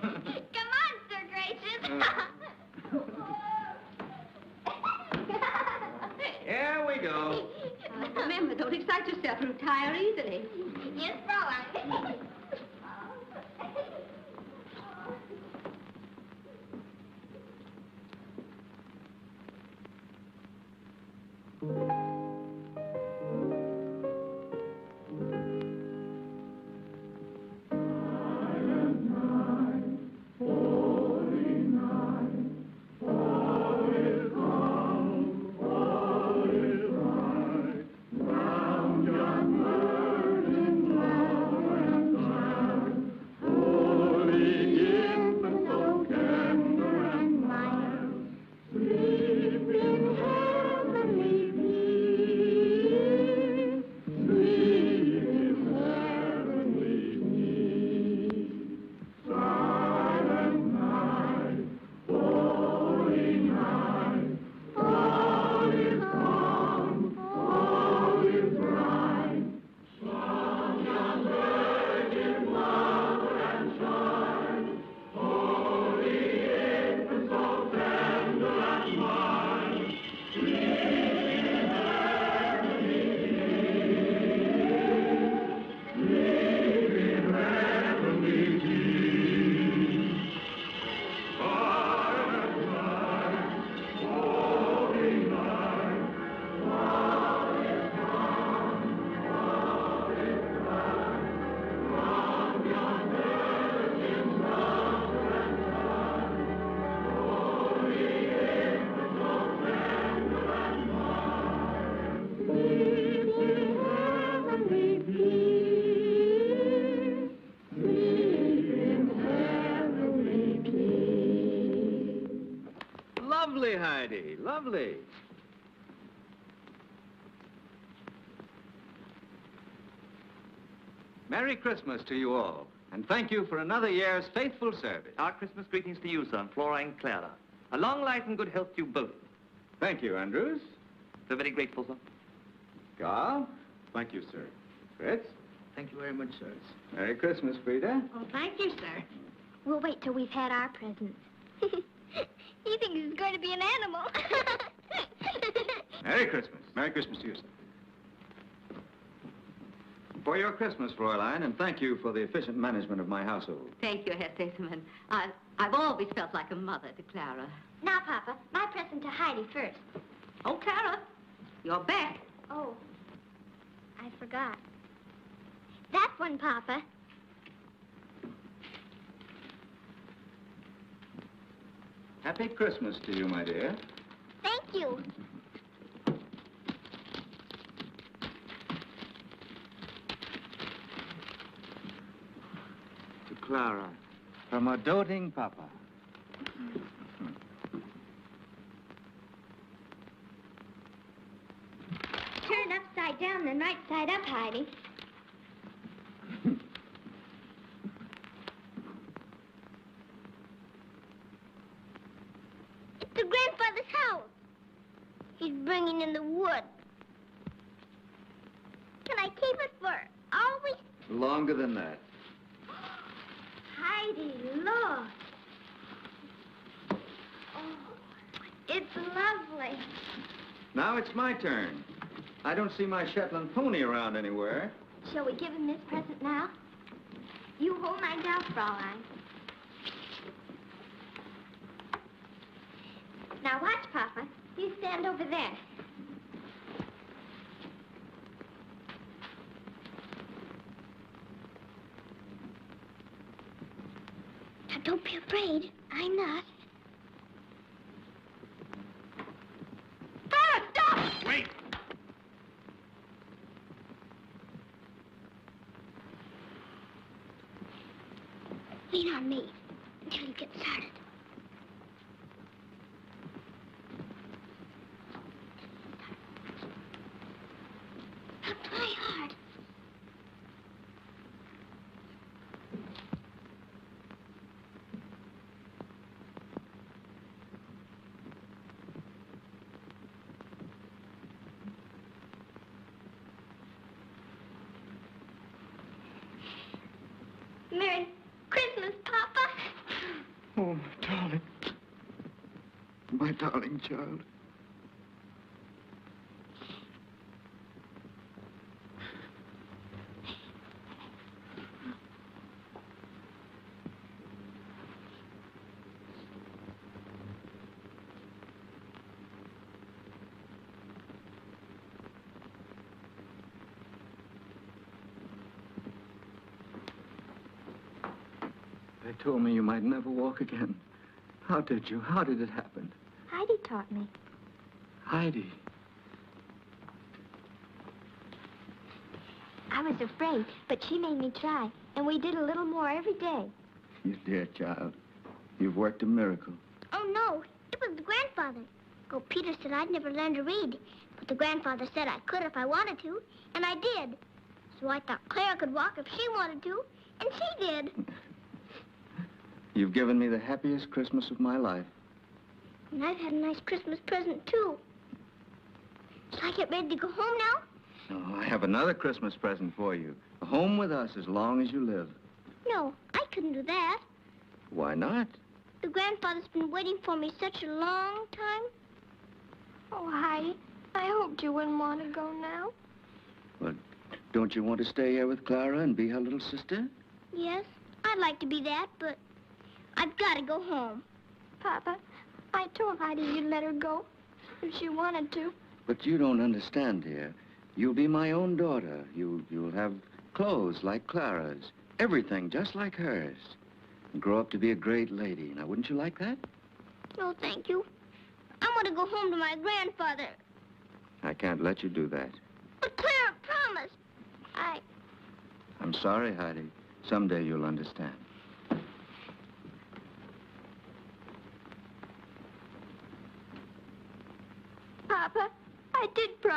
Come on, Sir Gracious. Here we go. Remember, don't excite yourself. You'll tire easily. Yes, Fräulein. Lovely, lovely. Merry Christmas to you all, and thank you for another year's faithful service. Our Christmas greetings to you, sir, and Flora and Clara. A long life and good health to you both. Thank you, Andrews. We're very grateful, sir. Carl. Thank you, sir. Fritz. Thank you very much, sir. Merry Christmas, Frida. Oh, thank you, sir. We'll wait till we've had our presents. He thinks he's going to be an animal. Merry Christmas. Merry Christmas to you, sir. For your Christmas, Fräulein, and thank you for the efficient management of my household. Thank you, Herr Sesemann. I've always felt like a mother to Clara. Now, Papa, my present to Heidi first. Oh, Clara, you're back. Oh, I forgot. That one, Papa. Happy Christmas to you, my dear. Thank you. To Clara, from a doting papa. Turn upside down, then right side up, Heidi. It's the grandfather's house. He's bringing in the wood. Can I keep it for always? Longer than that. Heidi, look. Oh, it's lovely. Now it's my turn. I don't see my Shetland pony around anywhere. Shall we give him this present now? You hold mine down, Fraulein. Now watch, Papa. You stand over there. Now, don't be afraid. I'm not. Clara, stop! Wait! Lean on me until you get started. Now try hard. Merry Christmas, Papa. Oh, my darling. My darling child. They told me you might never walk again. How did you? How did it happen? Heidi taught me. Heidi. I was afraid, but she made me try, and we did a little more every day. You dear child. You've worked a miracle. Oh, no. It was the grandfather. Oh, Peter said I'd never learn to read. But the grandfather said I could if I wanted to, and I did. So I thought Clara could walk if she wanted to, and she did. You've given me the happiest Christmas of my life. And I've had a nice Christmas present, too. Shall I get ready to go home now? Oh, I have another Christmas present for you. Home with us as long as you live. No, I couldn't do that. Why not? The grandfather's been waiting for me such a long time. Oh, Heidi, I hoped you wouldn't want to go now. Well, don't you want to stay here with Clara and be her little sister? Yes, I'd like to be that, but I've got to go home. Papa, I told Heidi you'd let her go if she wanted to. But you don't understand, dear. You'll be my own daughter. You'll have clothes like Clara's, everything just like hers. And grow up to be a great lady. Now, wouldn't you like that? No, thank you. I want to go home to my grandfather. I can't let you do that. But Clara promised. I'm sorry, Heidi. Someday you'll understand.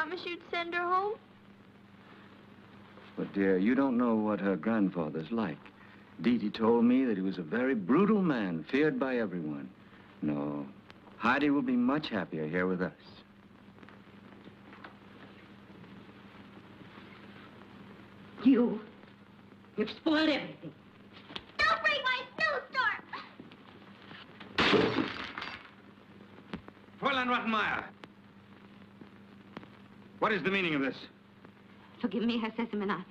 promise you'd send her home? But, dear, you don't know what her grandfather's like. Dee Dee told me that he was a very brutal man, feared by everyone. No, Heidi will be much happier here with us. You've spoiled everything. Don't break my snowstorm! Fräulein Rottenmeier, what is the meaning of this? Forgive me, Herr Sessemann.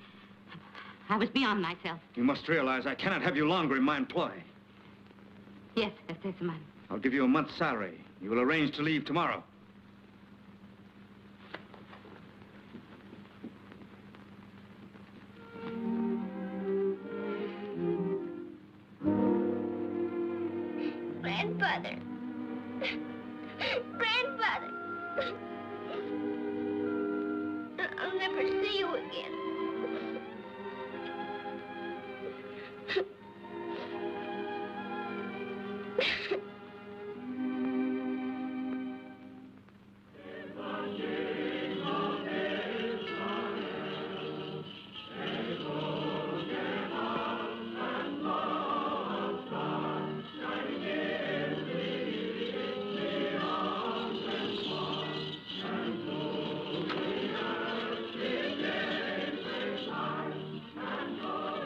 I was beyond myself. You must realize I cannot have you longer in my employ. Yes, Herr Sessemann. I'll give you a month's salary. You will arrange to leave tomorrow. Grandfather. Grandfather. I'll never see you again.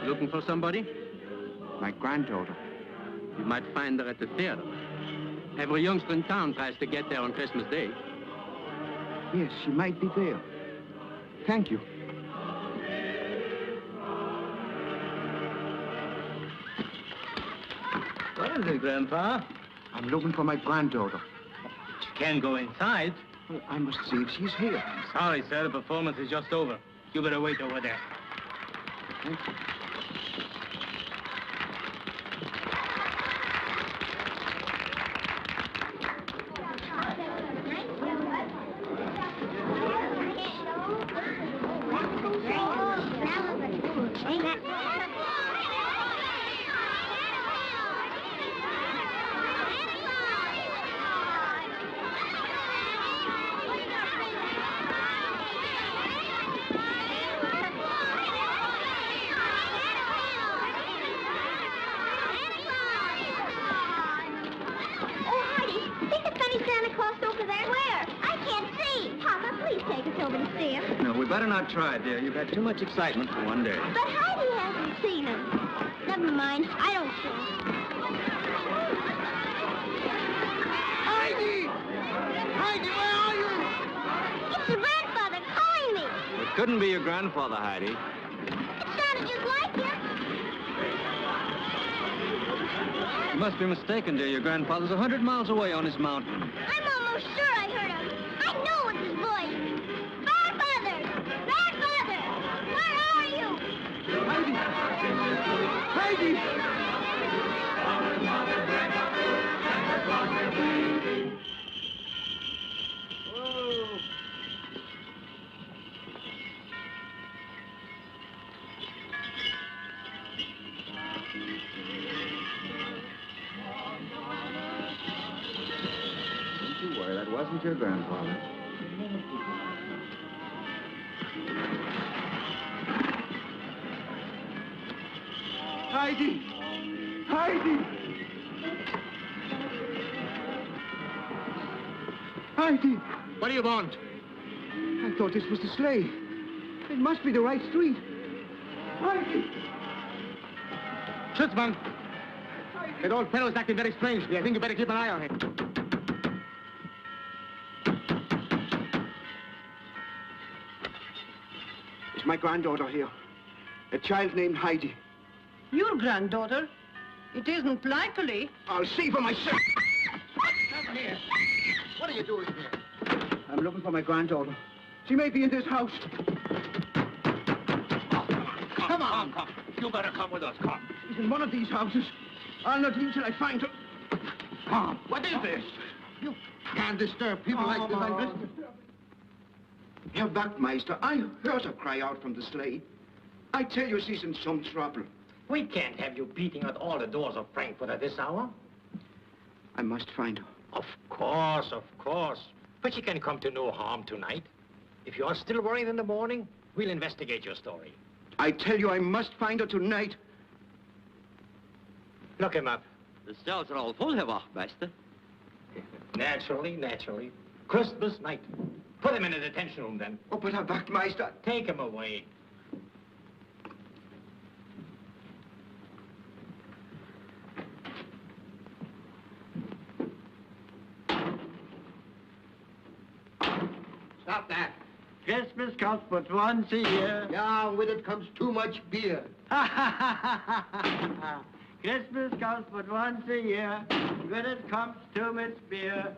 Looking for somebody? My granddaughter. You might find her at the theater. Every youngster in town tries to get there on Christmas Day. Yes, she might be there. Thank you. What is it, Grandpa? I'm looking for my granddaughter. She can't go inside. Well, I must see if she's here. Sorry, sir. The performance is just over. You better wait over there. Thank you. Try, dear. You've had too much excitement for one day. But Heidi hasn't seen him. Never mind. I don't care. Heidi! Heidi, where are you? It's your grandfather calling me. It couldn't be your grandfather, Heidi. It sounded just like him. You must be mistaken, dear. Your grandfather's 100 miles away on his mountain. I'm almost sure I heard him. I know it's his voice. Grandfather! Grandfather! Where are you? Heidi! Don't you worry, that wasn't your grandfather. Heidi! Heidi! Heidi! What do you want? I thought this was the sleigh. It must be the right street. Heidi! Schutzmann! That old fellow's acting very strangely. I think you better keep an eye on him. Is my granddaughter here? A child named Heidi. Your granddaughter? It isn't likely. I'll see for myself. Come here. What are you doing here? I'm looking for my granddaughter. She may be in this house. Come on. You better come with us. Come. She's in one of these houses. I'll not leave till I find her. Come. What is this? You can't disturb people like this. I'm just disturbing. Herr Wachtmeister, I heard her cry out from the sleigh. I tell you she's in some trouble. We can't have you beating at all the doors of Frankfurt at this hour. I must find her. Of course, of course. But she can come to no harm tonight. If you're still worried in the morning, we'll investigate your story. I tell you, I must find her tonight. Look him up. The cells are all full, Herr Wachtmeister. Naturally. Christmas night. Put him in a detention room, then. Oh, but Herr Wachtmeister... Take him away. Stop that. Christmas comes but once a year. Yeah, with it comes too much beer. Christmas comes but once a year. With it comes too much beer.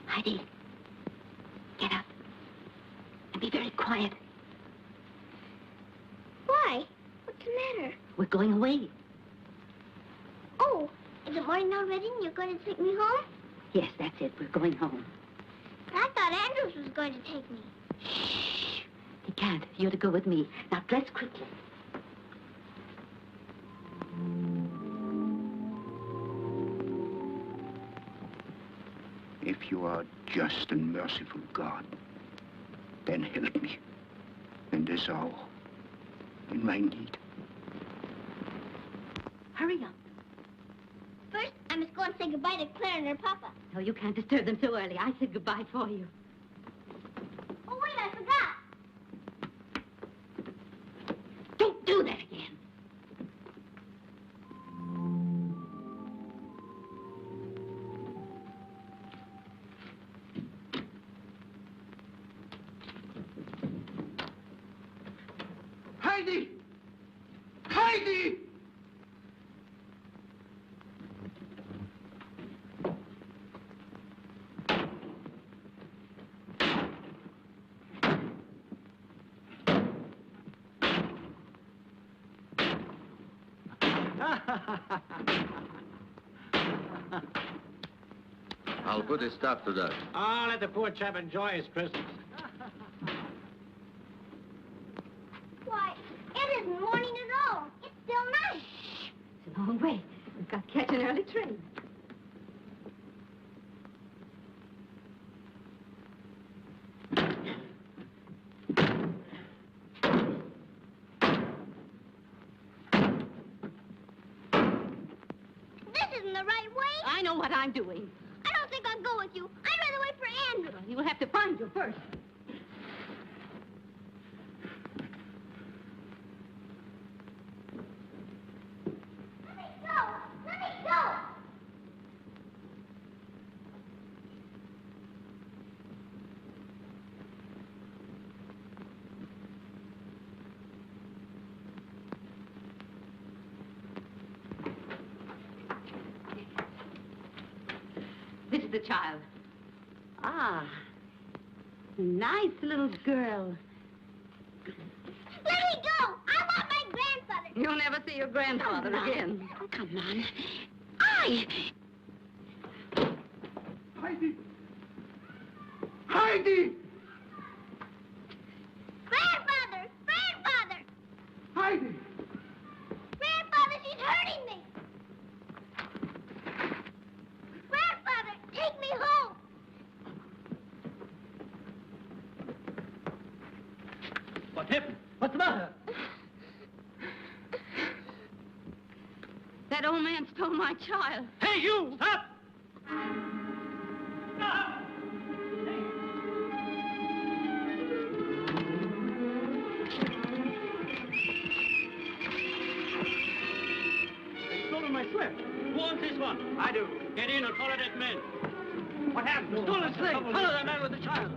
Heidi, get up and be very quiet. Why? What's the matter? We're going away. Oh, is it morning already and you're going to take me home? Yes, that's it. We're going home. But I thought Andrews was going to take me. Shh. He can't. You're to go with me. Now, dress quickly. If you are just and merciful God, then help me in this hour, in my need. Hurry up. First, I must go and say goodbye to Claire and her papa. No, you can't disturb them so early. I said goodbye for you. Oh, wait, I forgot. Don't do that again. Heidi! Heidi! I'll put a stop to that. Oh, let the poor chap enjoy his Christmas. Why, it isn't morning at all. It's still night. It's a long way. We've got to catch an early train. This isn't the right way. I know what I'm doing. I don't think I'll go with you. I'd rather wait for Andrew. You will have to find you first. Let me go. Let me go. This is the child. Ah, nice little girl. Let me go. I want my grandfather. You'll never see your grandfather again. Come on. Heidi! Heidi! Grandfather! Grandfather! Heidi! Grandfather, she's hurting me. Grandfather, take me home. What happened? What's the matter? That old man stole my child. Hey, you! Stop! Stolen my slip. Who owns this one? I do. Get in and follow that man. What happened? Stolen slip. Follow that man with the child.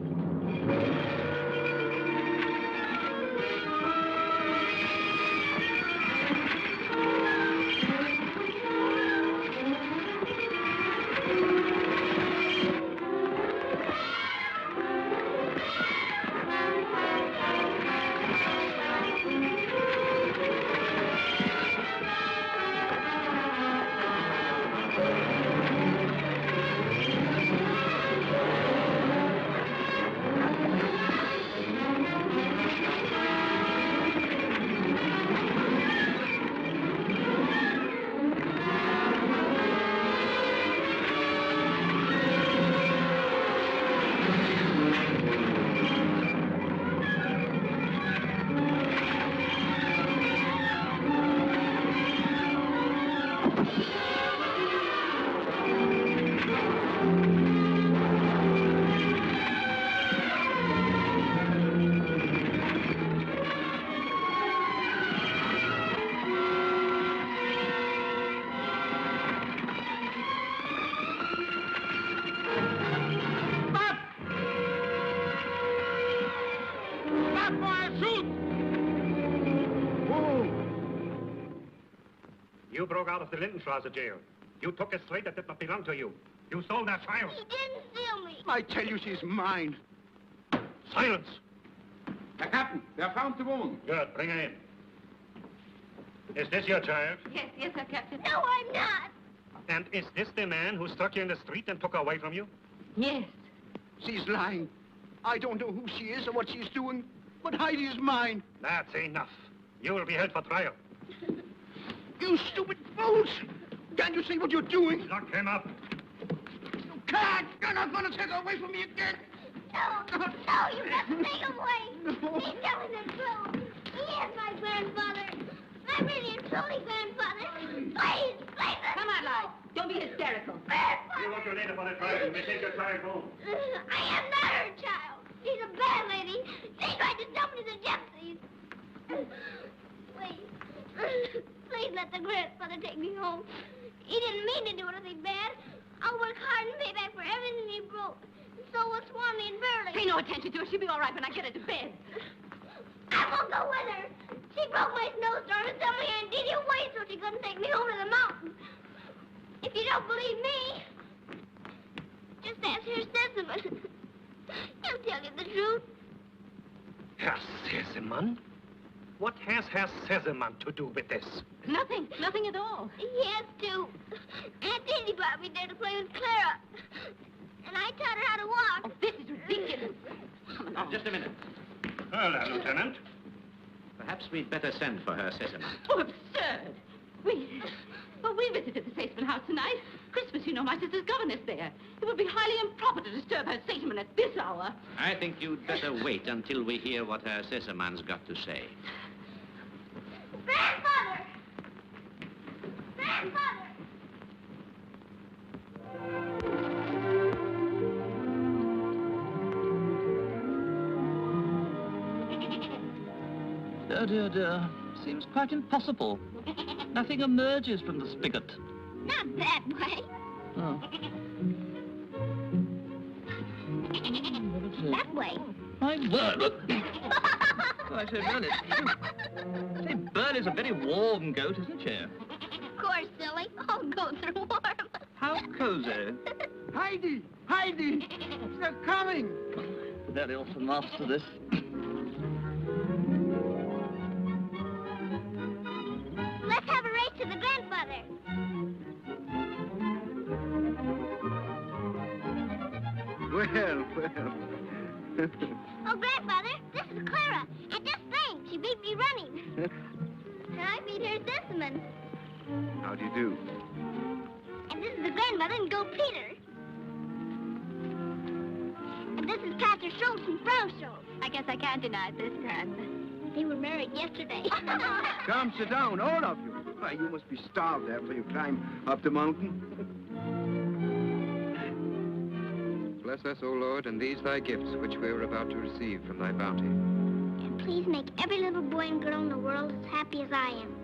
You broke out of the Lindenstrasse jail. You took a slate that did not belong to you. You sold that child. He didn't steal me. I tell you, she's mine. Silence. Herr Captain, wer found the woman? Good, bring her in. Is this your child? Yes, yes, sir, Captain. No, I'm not. And is this the man who struck you in the street and took her away from you? Yes. She's lying. I don't know who she is or what she's doing, but Heidi is mine. That's enough. You will be held for trial. You stupid fools! Can't you see what you're doing? Lock him up. You can't! You're not going to take her away from me again! No, you must take him away. He's telling the truth. He is my grandfather. I'm really and truly grandfather. Please, please. Come on, Lloyd. Don't be hysterical. You want your later for the trial. You may take your child home. I am not her child. She's a bad lady. She tried to dump me to the gypsies. Please. Please let the grandfather take me home. He didn't mean to do anything bad. I'll work hard and pay back for everything he broke. So will Swanee and Burley. Pay no attention to her. She'll be all right when I get her to bed. I won't go with her. She broke my snowstorm and sent my Aunt Didi away so she couldn't take me home to the mountain. If you don't believe me, just ask Herr Sesemann. He'll tell you the truth. Herr Sesemann? What has Herr Sesemann to do with this? Nothing. Nothing at all. He has to. Aunt Didi brought me there to play with Clara. And I taught her how to walk. Oh, this is ridiculous. Come along. Just a minute. Hello, Lieutenant. Perhaps we'd better send for her, Sesemann. Oh, absurd. We visited the Sesemann house tonight. Christmas, you know, my sister's governess there. It would be highly improper to disturb her Sesemann at this hour. I think you'd better wait until we hear what her Sesemann's got to say. Grandfather! Grandfather! Dear, dear, dear. Seems quite impossible. Nothing emerges from the spigot. Not that way. Oh. That way. My word, look. Oh, I say, Burley. Say, Burley's a very warm goat, isn't she? Of course, silly. All goats are warm. How cozy. Heidi! Heidi! They're coming! Very often master this. Let's have a race to the grandfather. Well. Oh, grandfather, this is Clara. And just think, she beat me running. And I beat her Sesemann. How do you do? And this is the grandmother and Goat Peter. And this is Pastor Schultz and Frau Schultz. I guess I can't deny it this time. They were married yesterday. Come, sit down, all of you. Why, you must be starved after you climb up the mountain. Bless us, O Lord, and these thy gifts which we are about to receive from thy bounty. And please make every little boy and girl in the world as happy as I am.